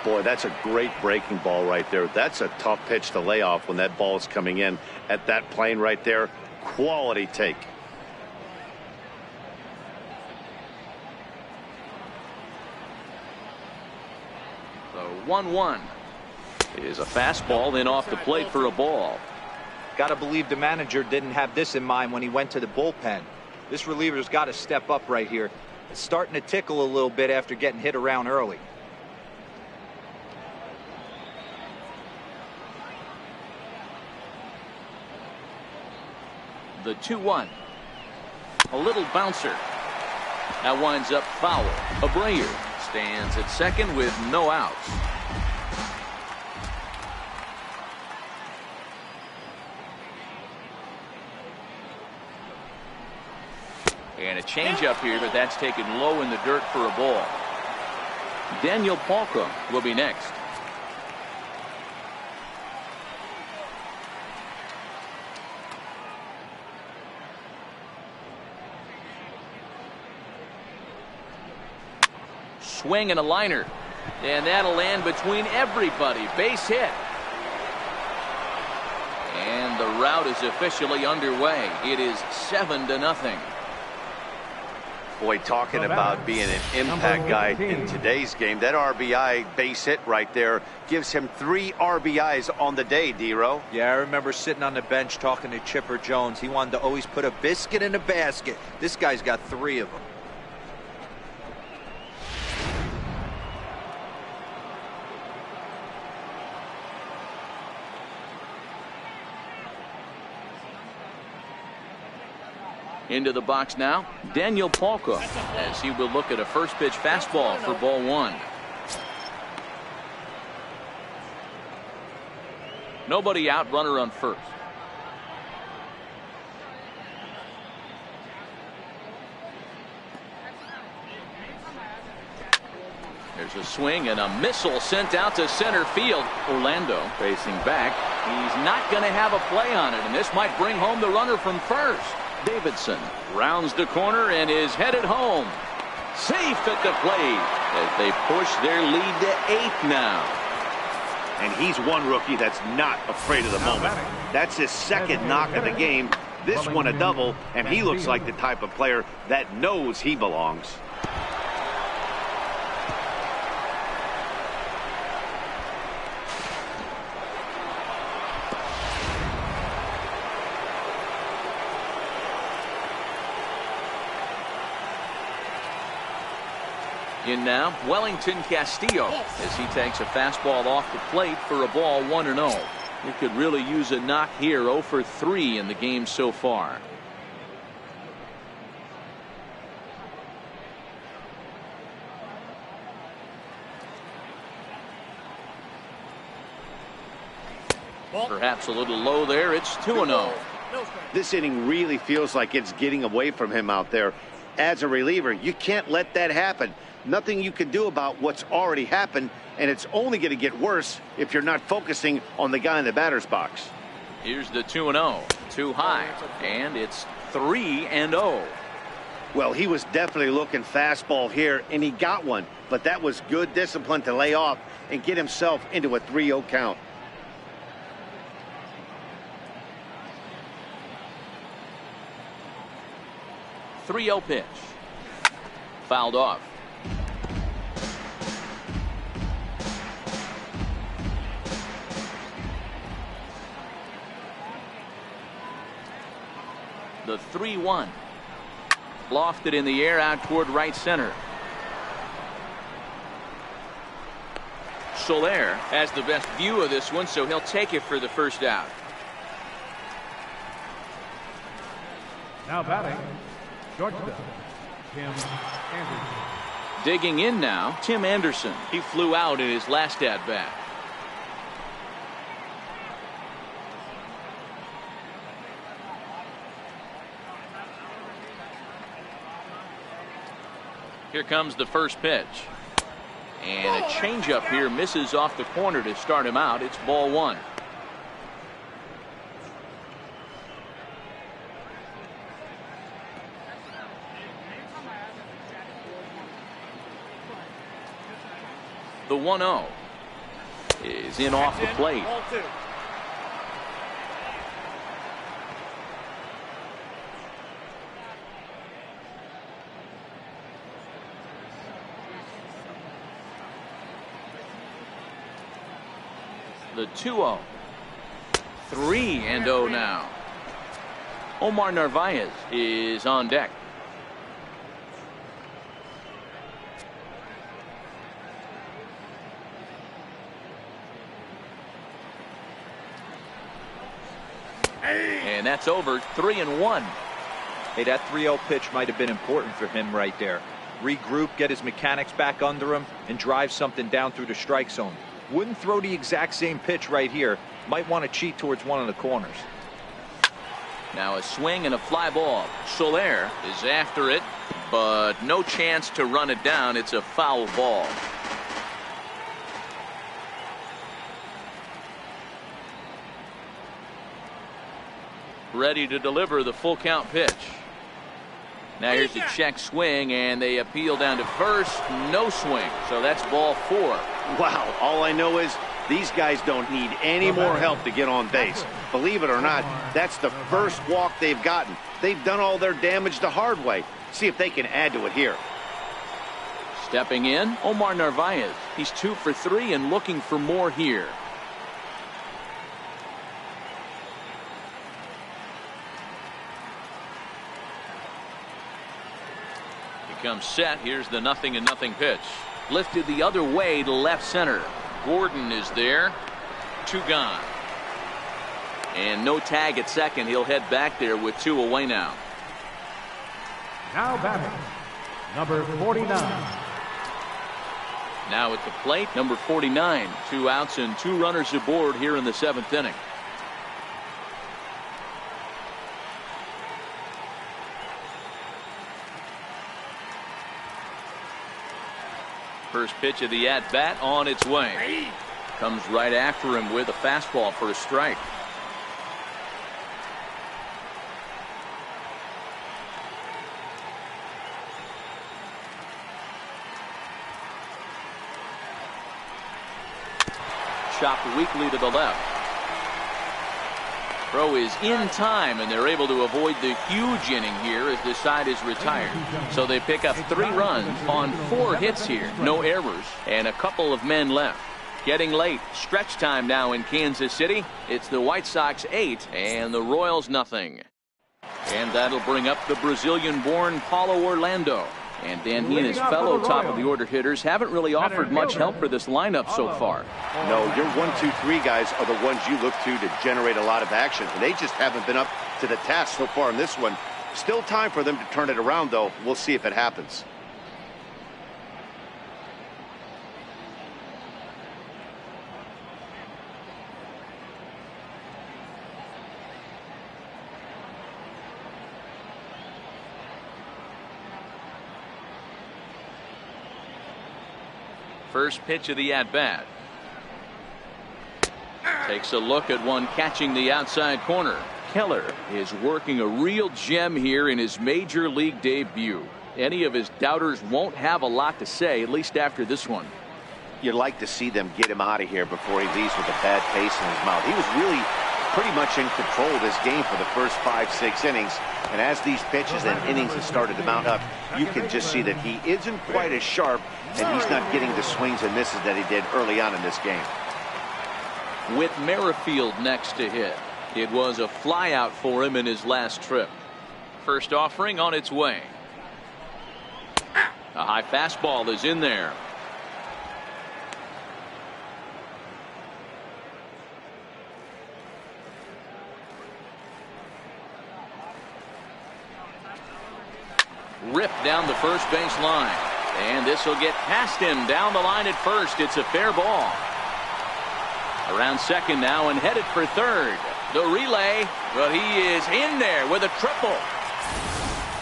Boy, that's a great breaking ball right there. That's a tough pitch to lay off when that ball is coming in at that plane right there. Quality take. The 1-1 is a fastball in off the plate for a ball. Got to believe the manager didn't have this in mind when he went to the bullpen. This reliever's got to step up right here. It's starting to tickle a little bit after getting hit around early. The 2-1. A little bouncer. That winds up foul. Abreu stands at second with no outs. And a changeup here, but that's taken low in the dirt for a ball. Daniel Palka will be next. Swing and a liner. And that'll land between everybody. Base hit. And the rout is officially underway. It is 7-0. Boy, talking about being an impact guy in today's game, that RBI base hit right there gives him 3 RBIs on the day, D-Row. Yeah, I remember sitting on the bench talking to Chipper Jones. He wanted to always put a biscuit in a basket. This guy's got 3 of them. Into the box now, Daniel Palka, as he will look at a first pitch fastball for ball 1. Nobody out, runner on first. There's a swing and a missile sent out to center field. Orlando facing back. He's not going to have a play on it, and this might bring home the runner from first. Davidson rounds the corner and is headed home. Safe at the plate as they push their lead to 8 now. And he's one rookie that's not afraid of the moment. That's his second knock of the game. This one a double, and he looks like the type of player that knows he belongs. In now, Wellington Castillo, as he takes a fastball off the plate for a ball 1-0. He could really use a knock here. 0 for 3 in the game so far. Perhaps a little low there. It's 2-0. This inning really feels like it's getting away from him out there. As a reliever, you can't let that happen. Nothing you can do about what's already happened, and it's only going to get worse if you're not focusing on the guy in the batter's box. Here's the 2-0. Too high, and it's 3-0. Well, he was definitely looking fastball here, and he got one, but that was good discipline to lay off and get himself into a 3-0 count. .30 pitch. Fouled off. The 3-1. Lofted in the air out toward right center. Soler has the best view of this one, so he'll take it for the first out. Now batting, shortstop, Tim Anderson. Digging in now, Tim Anderson. He flew out in his last at-bat. Here comes the first pitch. And a changeup here misses off the corner to start him out. It's ball 1. The 1-0 is in off the plate. The 2-0. 3-0 now. Omar Narvaez is on deck. And that's over. 3-1. Hey, that 3-0 pitch might have been important for him right there. Regroup, get his mechanics back under him, and drive something down through the strike zone. Wouldn't throw the exact same pitch right here. Might want to cheat towards one of the corners. Now a swing and a fly ball. Soler is after it, but no chance to run it down. It's a foul ball. Ready to deliver the full count pitch. Now here's the check swing, and they appeal down to first. No swing, so that's ball 4. Wow, all I know is these guys don't need any more help to get on base. Believe it or not, that's the first walk they've gotten. They've done all their damage the hard way. See if they can add to it here. Stepping in, Omar Narvaez. He's 2 for 3 and looking for more here. Comes set. Here's the 0-0 pitch. Lifted the other way to left center. Gordon is there. 2 gone. And no tag at second. He'll head back there with 2 away now. Now batting, number 49. Now at the plate, number 49. 2 outs and 2 runners aboard here in the 7th inning. First pitch of the at-bat on its way. Comes right after him with a fastball for a strike. Chopped weakly to the left. Throw is in time, and they're able to avoid the huge inning here as the side is retired. So they pick up 3 runs on 4 hits here. No errors and a couple of men left. Getting late. Stretch time now in Kansas City. It's the White Sox 8 and the Royals nothing. And that'll bring up the Brazilian-born Paulo Orlando. And Dan, he and his fellow top-of-the-order hitters haven't really offered much help for this lineup so far. No, your 1, 2, 3 guys are the ones you look to generate a lot of action. And they just haven't been up to the task so far in this one. Still time for them to turn it around, though. We'll see if it happens. First pitch of the at-bat. Takes a look at one catching the outside corner. Keller is working a real gem here in his major league debut. Any of his doubters won't have a lot to say, at least after this one. You'd like to see them get him out of here before he leaves with a bad taste in his mouth. He was really pretty much in control of this game for the first 5, 6 innings. And as these pitches and innings have started to mount up, you can just see that he isn't quite as sharp, and he's not getting the swings and misses that he did early on in this game. With Merrifield next to hit, it was a flyout for him in his last trip. First offering on its way. A high fastball is in there. Ripped down the first base line. And this will get past him down the line at first. It's a fair ball. Around second now and headed for third. The relay, but he is in there with a triple.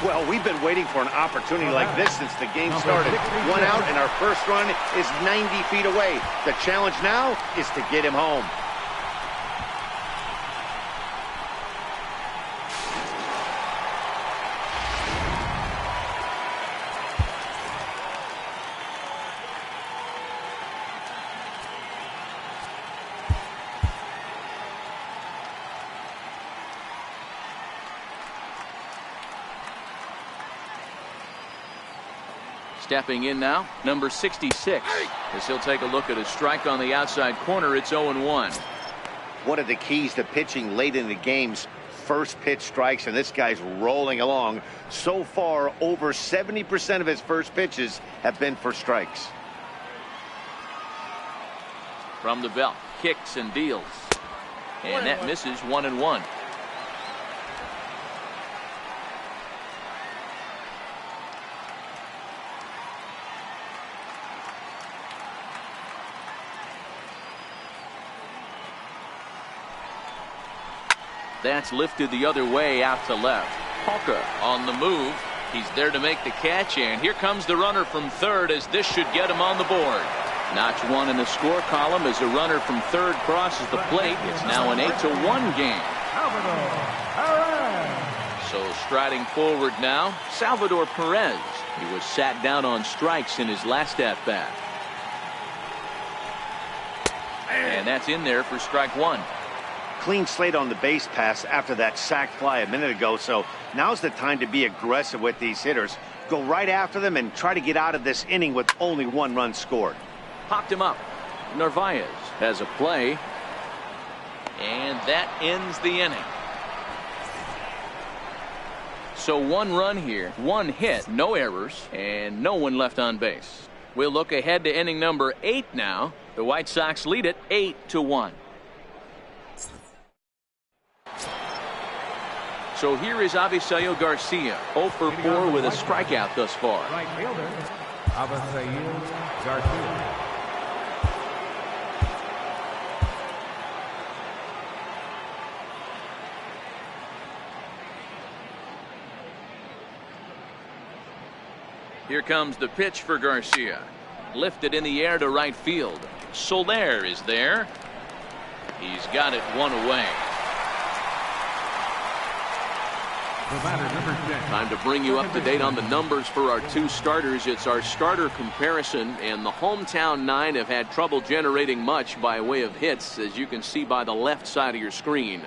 Well, we've been waiting for an opportunity like this since the game started. 1 out and our first run is 90 feet away. The challenge now is to get him home. Stepping in now, number 66. As he'll take a look at a strike on the outside corner. It's 0-1. One of the keys to pitching late in the game's first pitch strikes, and this guy's rolling along. So far, over 70% of his first pitches have been for strikes. From the belt, kicks and deals. And that misses 1-1. That's lifted the other way out to left. Polka on the move. He's there to make the catch, and here comes the runner from third as this should get him on the board. Notch one in the score column as a runner from third crosses the plate. It's now an 8-1 game. So striding forward now, Salvador Perez. He was sat down on strikes in his last at-bat. And that's in there for strike one. Clean slate on the base pass after that sac fly a minute ago, so now's the time to be aggressive with these hitters. Go right after them and try to get out of this inning with only one run scored. Popped him up. Narvaez has a play. And that ends the inning. So one run here, one hit, no errors, and no one left on base. We'll look ahead to inning number 8 now. The White Sox lead it 8-1. So here is Avisail Garcia, 0 for 4 with a strikeout thus far. Right fielder, Avisail Garcia. Here comes the pitch for Garcia. Lifted in the air to right field. Soler is there. He's got it one away. Time to bring you up to date on the numbers for our two starters. It's our starter comparison, and the hometown 9 have had trouble generating much by way of hits, as you can see by the left side of your screen.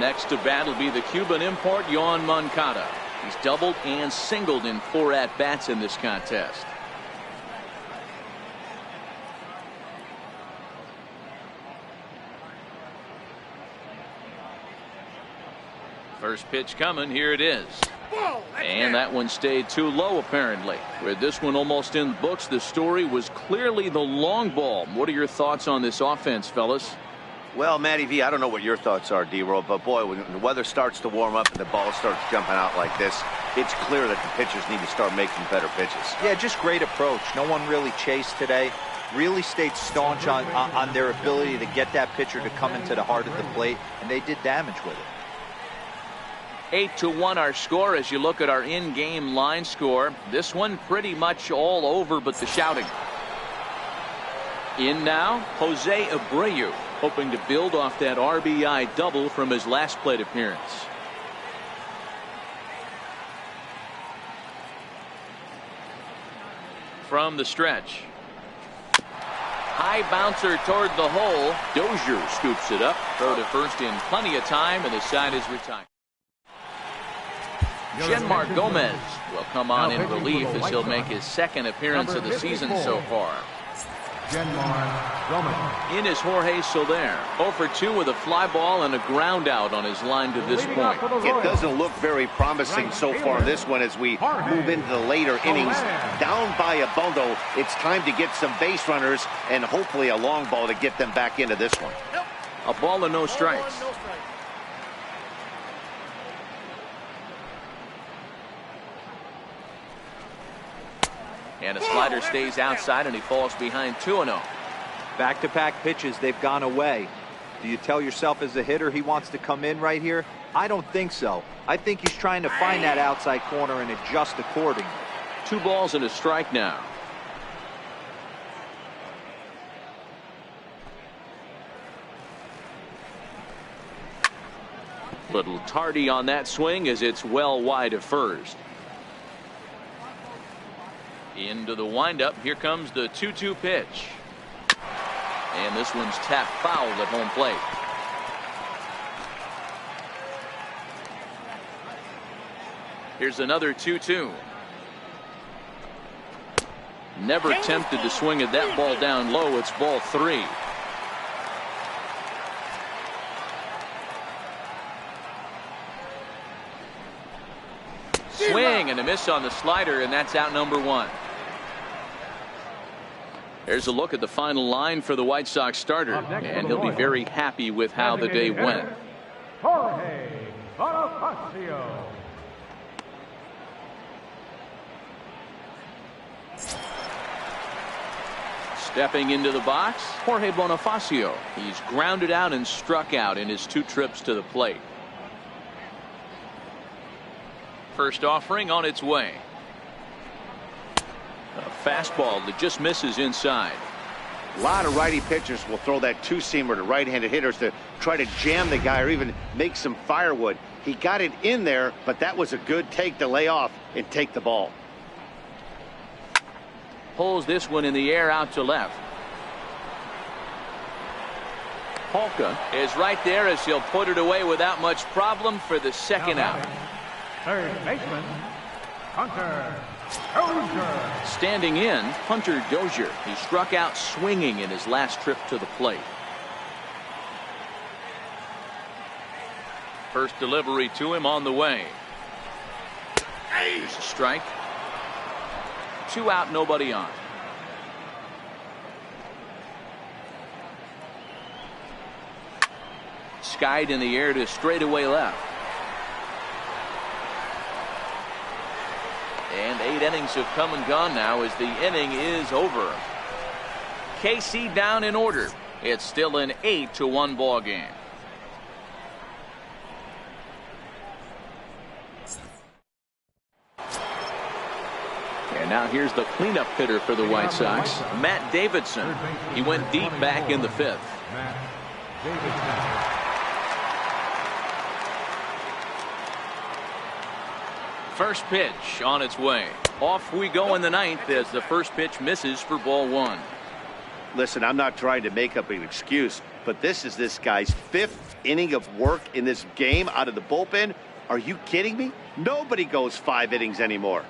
Next to bat will be the Cuban import, Yoan Moncada. He's doubled and singled in 4 at-bats in this contest. First pitch coming. Here it is. And that one stayed too low, apparently. With this one almost in the books, the story was clearly the long ball. What are your thoughts on this offense, fellas? Well, Matty V, I don't know what your thoughts are, D-Roll, but boy, when the weather starts to warm up and the ball starts jumping out like this, it's clear that the pitchers need to start making better pitches. Yeah, just great approach. No one really chased today. Really stayed staunch on their ability to get that pitcher to come into the heart of the plate, and they did damage with it. 8-1 our score as you look at our in-game line score. This one pretty much all over but the shouting. In now, Jose Abreu, hoping to build off that RBI double from his last plate appearance. From the stretch. High bouncer toward the hole. Dozier scoops it up. Throw to first in plenty of time, and the side is retired. Genmar Gomez will come on in relief as he'll make his second appearance of the season so far. Genmar Gomez. In is Jorge Soler, 0 for 2 with a fly ball and a ground out on his line to this point. It doesn't look very promising so far in this one as we move into the later innings. Down by a bundle, it's time to get some base runners and hopefully a long ball to get them back into this one. A ball and no strikes. And a slider stays outside and he falls behind 2-0. Back-to-back pitches, they've gone away. Do you tell yourself as a hitter he wants to come in right here? I don't think so. I think he's trying to find that outside corner and adjust accordingly. 2 balls and a strike now. Little tardy on that swing as it's well wide of first. Into the windup. Here comes the 2-2 pitch. And this one's tapped foul at home plate. Here's another 2-2. Never tempted to swing at that ball down low. It's ball 3. Swing and a miss on the slider, and that's out number 1. There's a look at the final line for the White Sox starter, and he'll be very happy with how the day went. Jorge Bonifacio. Stepping into the box, Jorge Bonifacio. He's grounded out and struck out in his 2 trips to the plate. First offering on its way. A fastball that just misses inside. A lot of righty pitchers will throw that two-seamer to right-handed hitters to try to jam the guy or even make some firewood. He got it in there, but that was a good take to lay off and take the ball. Pulls this one in the air out to left. Polka is right there as he'll put it away without much problem for the second out. Third baseman, Hunter Dozier. Standing in, Hunter Dozier. He struck out swinging in his last trip to the plate. First delivery to him on the way. Here's a strike. 2 out, nobody on. Skied in the air to straightaway left. And 8 innings have come and gone now as the inning is over. KC down in order. It's still an 8-1 ball game. And now here's the cleanup hitter for the White Sox, Matt Davidson. He went deep back in the 5th. Matt Davidson. First pitch on its way. Off we go in the 9th as the first pitch misses for ball 1. Listen, I'm not trying to make up an excuse, but this is this guy's 5th inning of work in this game out of the bullpen. Are you kidding me? Nobody goes 5 innings anymore.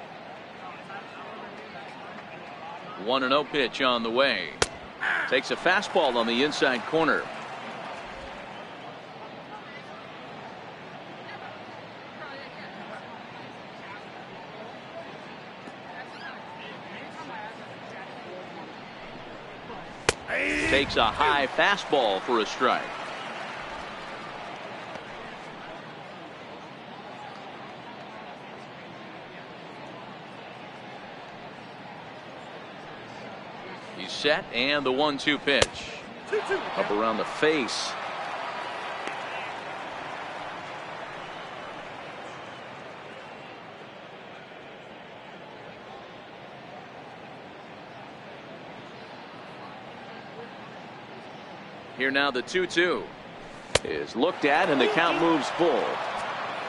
1-0 pitch on the way. Takes a fastball on the inside corner. Takes a high fastball for a strike. He's set, and the 1-2 pitch. Up around the face. Here now the 2-2 is looked at, and the count moves full.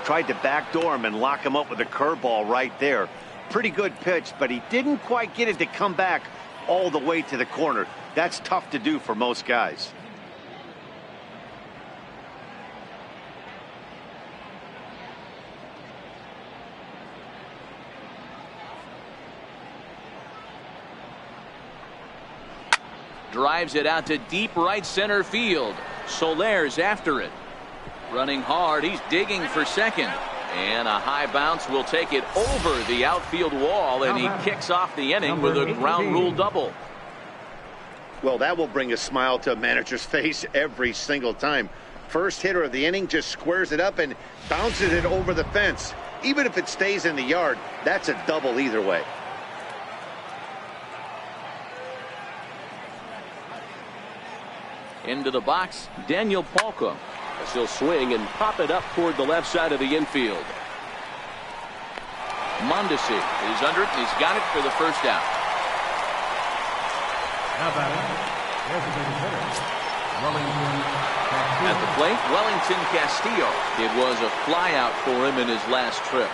Tried to backdoor him and lock him up with a curveball right there. Pretty good pitch, but he didn't quite get it to come back all the way to the corner. That's tough to do for most guys. Drives it out to deep right center field. Soler's after it. Running hard. He's digging for second. And a high bounce will take it over the outfield wall, and he kicks off the inning with a ground rule double. Well, that will bring a smile to a manager's face every single time. First hitter of the inning just squares it up and bounces it over the fence. Even if it stays in the yard, that's a double either way. Into the box, Daniel Polka. As he'll swing and pop it up toward the left side of the infield. Mondesi is under it, and he's got it for the first out. Now batting, designated hitter, Wellington Castillo. At the plate, Wellington Castillo. It was a flyout for him in his last trip.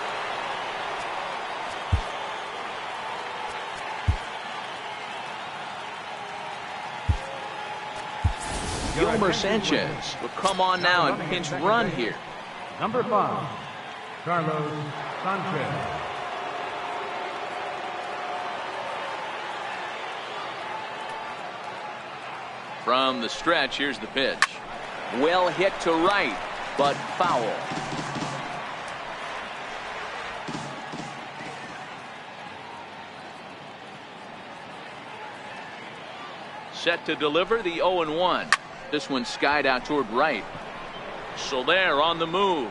Gilmer Sanchez will come on now and pinch run here. Number 5, Carlos Sanchez. From the stretch, here's the pitch. Well hit to right, but foul. Set to deliver the 0-1. This one skied out toward right. Soler on the move.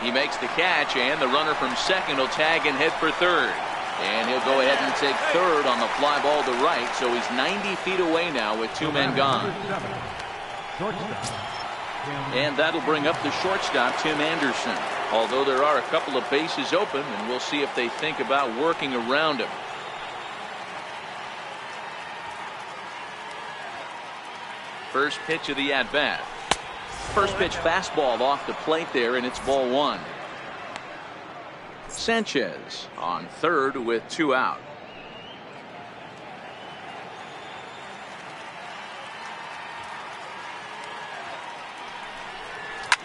He makes the catch, and the runner from second will tag and head for third. And he'll go ahead and take third on the fly ball to right, so he's 90 feet away now with two men gone. And that'll bring up the shortstop, Tim Anderson. Although there are a couple of bases open, and we'll see if they think about working around him. First pitch of the at-bat. First pitch fastball off the plate there, and it's ball one. Sanchez on third with two out.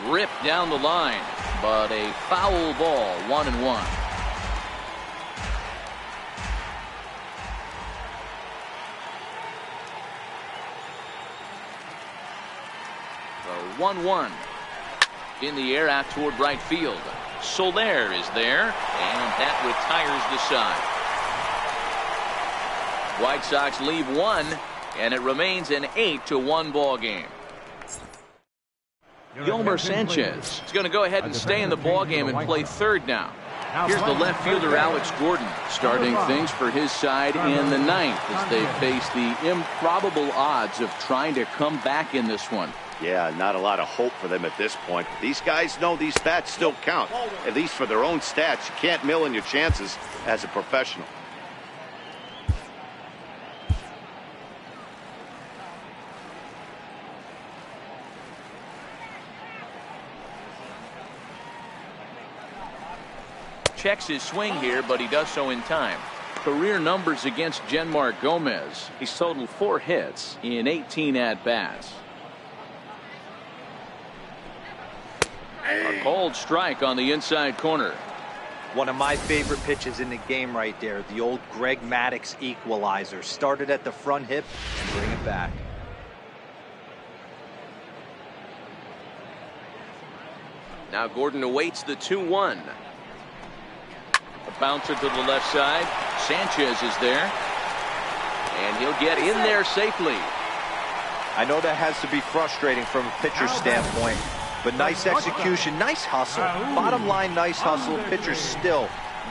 Ripped down the line, but a foul ball, 1-1. The 1-1 in the air out toward right field. Soler is there, and that retires the side. White Sox leave one, and it remains an 8-1 ball game. Yolmer Sanchez is going to go ahead and stay in the ball game and play third now. Here's the left fielder Alex Gordon starting things for his side in the ninth as they face the improbable odds of trying to come back in this one. Yeah, not a lot of hope for them at this point. These guys know these bats still count, at least for their own stats. You can't mill in your chances as a professional. Checks his swing here, but he does so in time. Career numbers against Genmar Gomez. He's totaled 4 hits in 18 at-bats. A cold strike on the inside corner. One of my favorite pitches in the game right there. The old Greg Maddux equalizer. Started at the front hip and bring it back. Now Gordon awaits the 2-1. A bouncer to the left side. Sanchez is there. And he'll get in there safely. I know that has to be frustrating from a pitcher's standpoint, but nice execution, nice hustle. Bottom line, nice hustle. Pitcher's still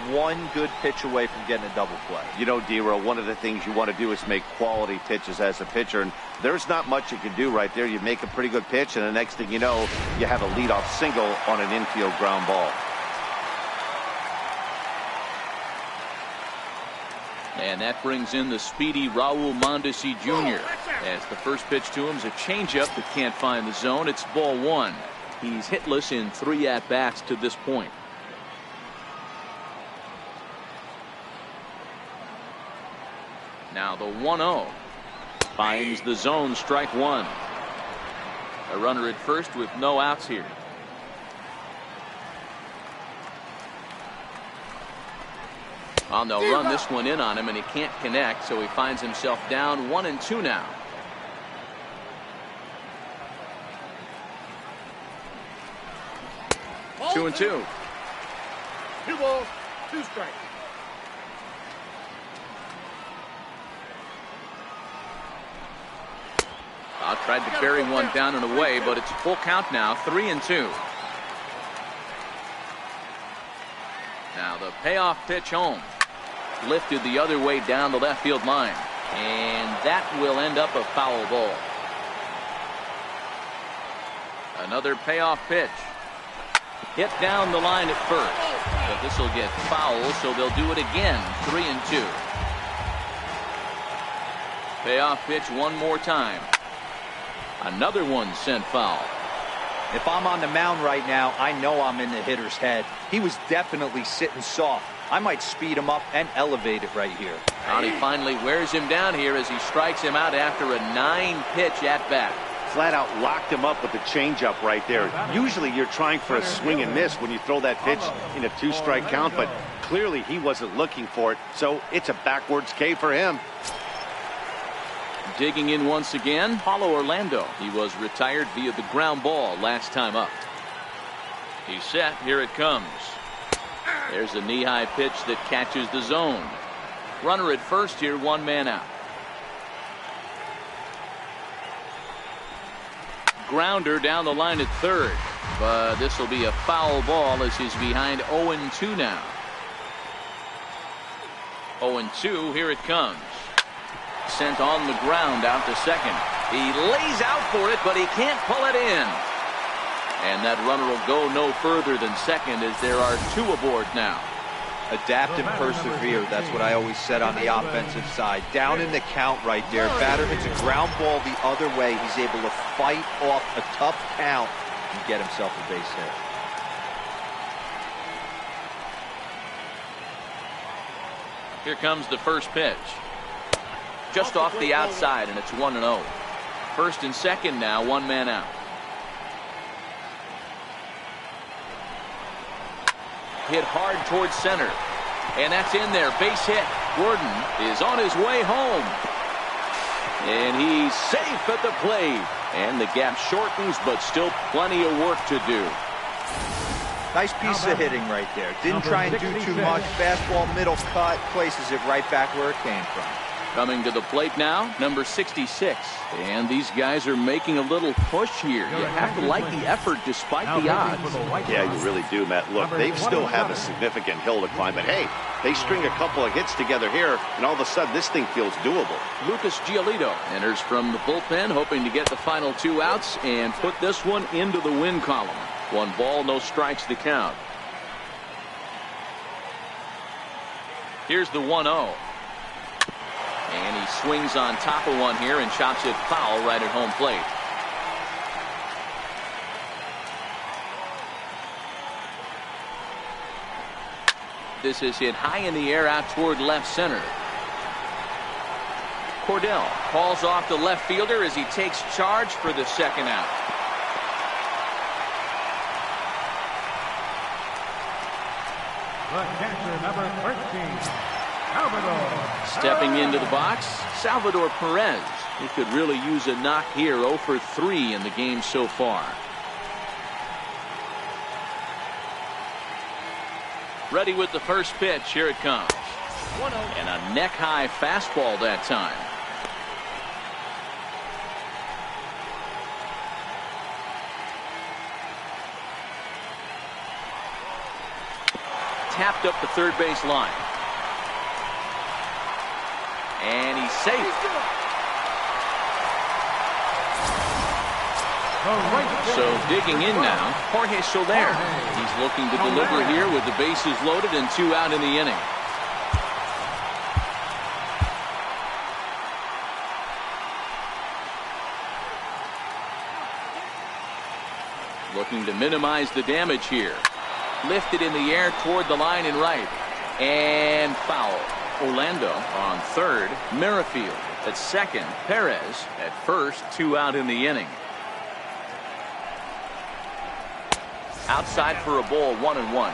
one good pitch away from getting a double play. You know, D-Row, one of the things you want to do is make quality pitches as a pitcher, and there's not much you can do right there. You make a pretty good pitch, and the next thing you know, you have a leadoff single on an infield ground ball. And that brings in the speedy Raul Mondesi Jr. as the first pitch to him is a changeup that can't find the zone. It's ball one. He's hitless in 3 at-bats to this point. Now the 1-0 finds the zone, strike one. A runner at first with no outs here. Well, they'll run this one in on him, and he can't connect, so he finds himself down 1-2 now. Ball 2-2. 2 balls, 2 strikes. Tried to carry one down and away, but it's full count now, 3-2. Now the payoff pitch home. Lifted the other way down the left field line. And that will end up a foul ball. Another payoff pitch. Hit down the line at first. But this will get foul, so they'll do it again. 3-2. Payoff pitch one more time. Another one sent foul. If I'm on the mound right now, I know I'm in the hitter's head. He was definitely sitting soft. I might speed him up and elevate it right here. And he finally wears him down here as he strikes him out after a 9-pitch at bat. Flat out locked him up with the changeup right there. Usually you're trying for a swing and miss when you throw that pitch in a 2-strike count, but clearly he wasn't looking for it, so it's a backwards K for him. Digging in once again, Paulo Orlando. He was retired via the ground ball last time up. He's set. Here it comes. There's a knee-high pitch that catches the zone. Runner at first here, 1 man out. Grounder down the line at third, but this will be a foul ball as he's behind 0-2 now. 0-2. Here it comes. Sent on the ground out to second. He lays out for it, but he can't pull it in. And that runner will go no further than second as there are 2 aboard now. Adapt and persevere. That's what I always said on the offensive side. Down in the count right there. Batter hits a ground ball the other way. He's able to fight off a tough count and get himself a base hit. Here comes the first pitch. Just off the outside, and it's 1-0. First and second now, 1 man out. Hit hard towards center. And that's in there. Base hit. Gordon is on his way home. And he's safe at the plate. And the gap shortens, but still plenty of work to do. Nice piece of hitting right there. Didn't try and do too much. Fastball, middle cut, places it right back where it came from. Coming to the plate now, number 66. And these guys are making a little push here. You have to like the effort despite the odds. Yeah, you really do, Matt. Look, they still have a significant hill to climb, but hey, they string a couple of hits together here, and all of a sudden this thing feels doable. Lucas Giolito enters from the bullpen, hoping to get the final 2 outs and put this one into the win column. 1 ball, no strikes to count. Here's the 1-0. And he swings on top of one here and chops it foul right at home plate. This is hit high in the air out toward left center. Cordell calls off the left fielder as he takes charge for the second out. The catcher, number 13. Salvador. Stepping into the box, Salvador Perez. He could really use a knock here. 0 for 3 in the game so far. Ready with the first pitch. Here it comes. 1-0. And a neck-high fastball that time. Tapped up the third base line. And he's safe. So digging in now, Jorge Soler. He's looking to deliver here with the bases loaded and 2 out in the inning. Looking to minimize the damage here. Lifted in the air toward the line and right. And foul. Orlando on third. Merrifield at second. Perez at first. 2 out in the inning. Outside for a ball. 1-1.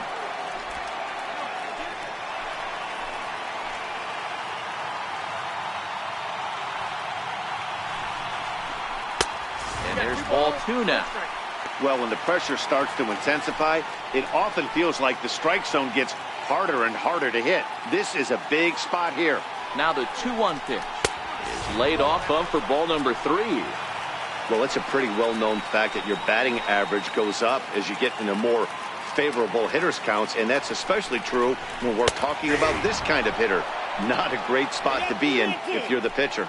And there's ball 2 now. Well, when the pressure starts to intensify, it often feels like the strike zone gets harder and harder to hit. This is a big spot here. Now the 2-1 pitch is laid off of for ball number 3. Well, it's a pretty well-known fact that your batting average goes up as you get into more favorable hitters counts, and that's especially true when we're talking about this kind of hitter. Not a great spot to be in if you're the pitcher.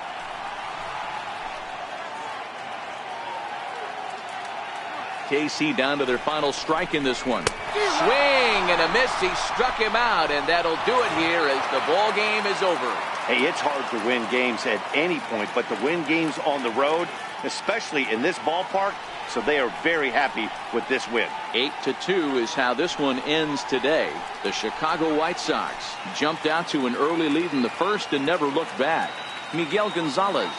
KC down to their final strike in this one. Swing and a miss. He struck him out, and that'll do it here as the ball game is over. Hey, it's hard to win games at any point, but to win games on the road, especially in this ballpark, so they are very happy with this win. 8-2 is how this one ends today. The Chicago White Sox jumped out to an early lead in the first and never looked back. Miguel Gonzalez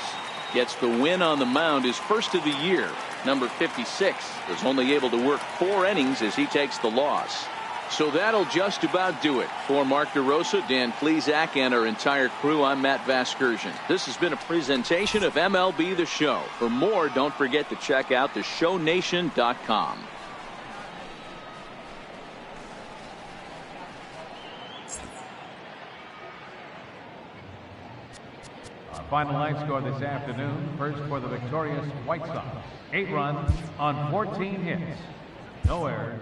gets the win on the mound, his first of the year. Number 56 was only able to work 4 innings as he takes the loss. So that'll just about do it. For Mark DeRosa, Dan Plesac, and our entire crew, I'm Matt Vasgersian. This has been a presentation of MLB The Show. For more, don't forget to check out theshownation.com. Our final line score this afternoon. First for the victorious White Sox. 8 runs on 14 hits. No errors.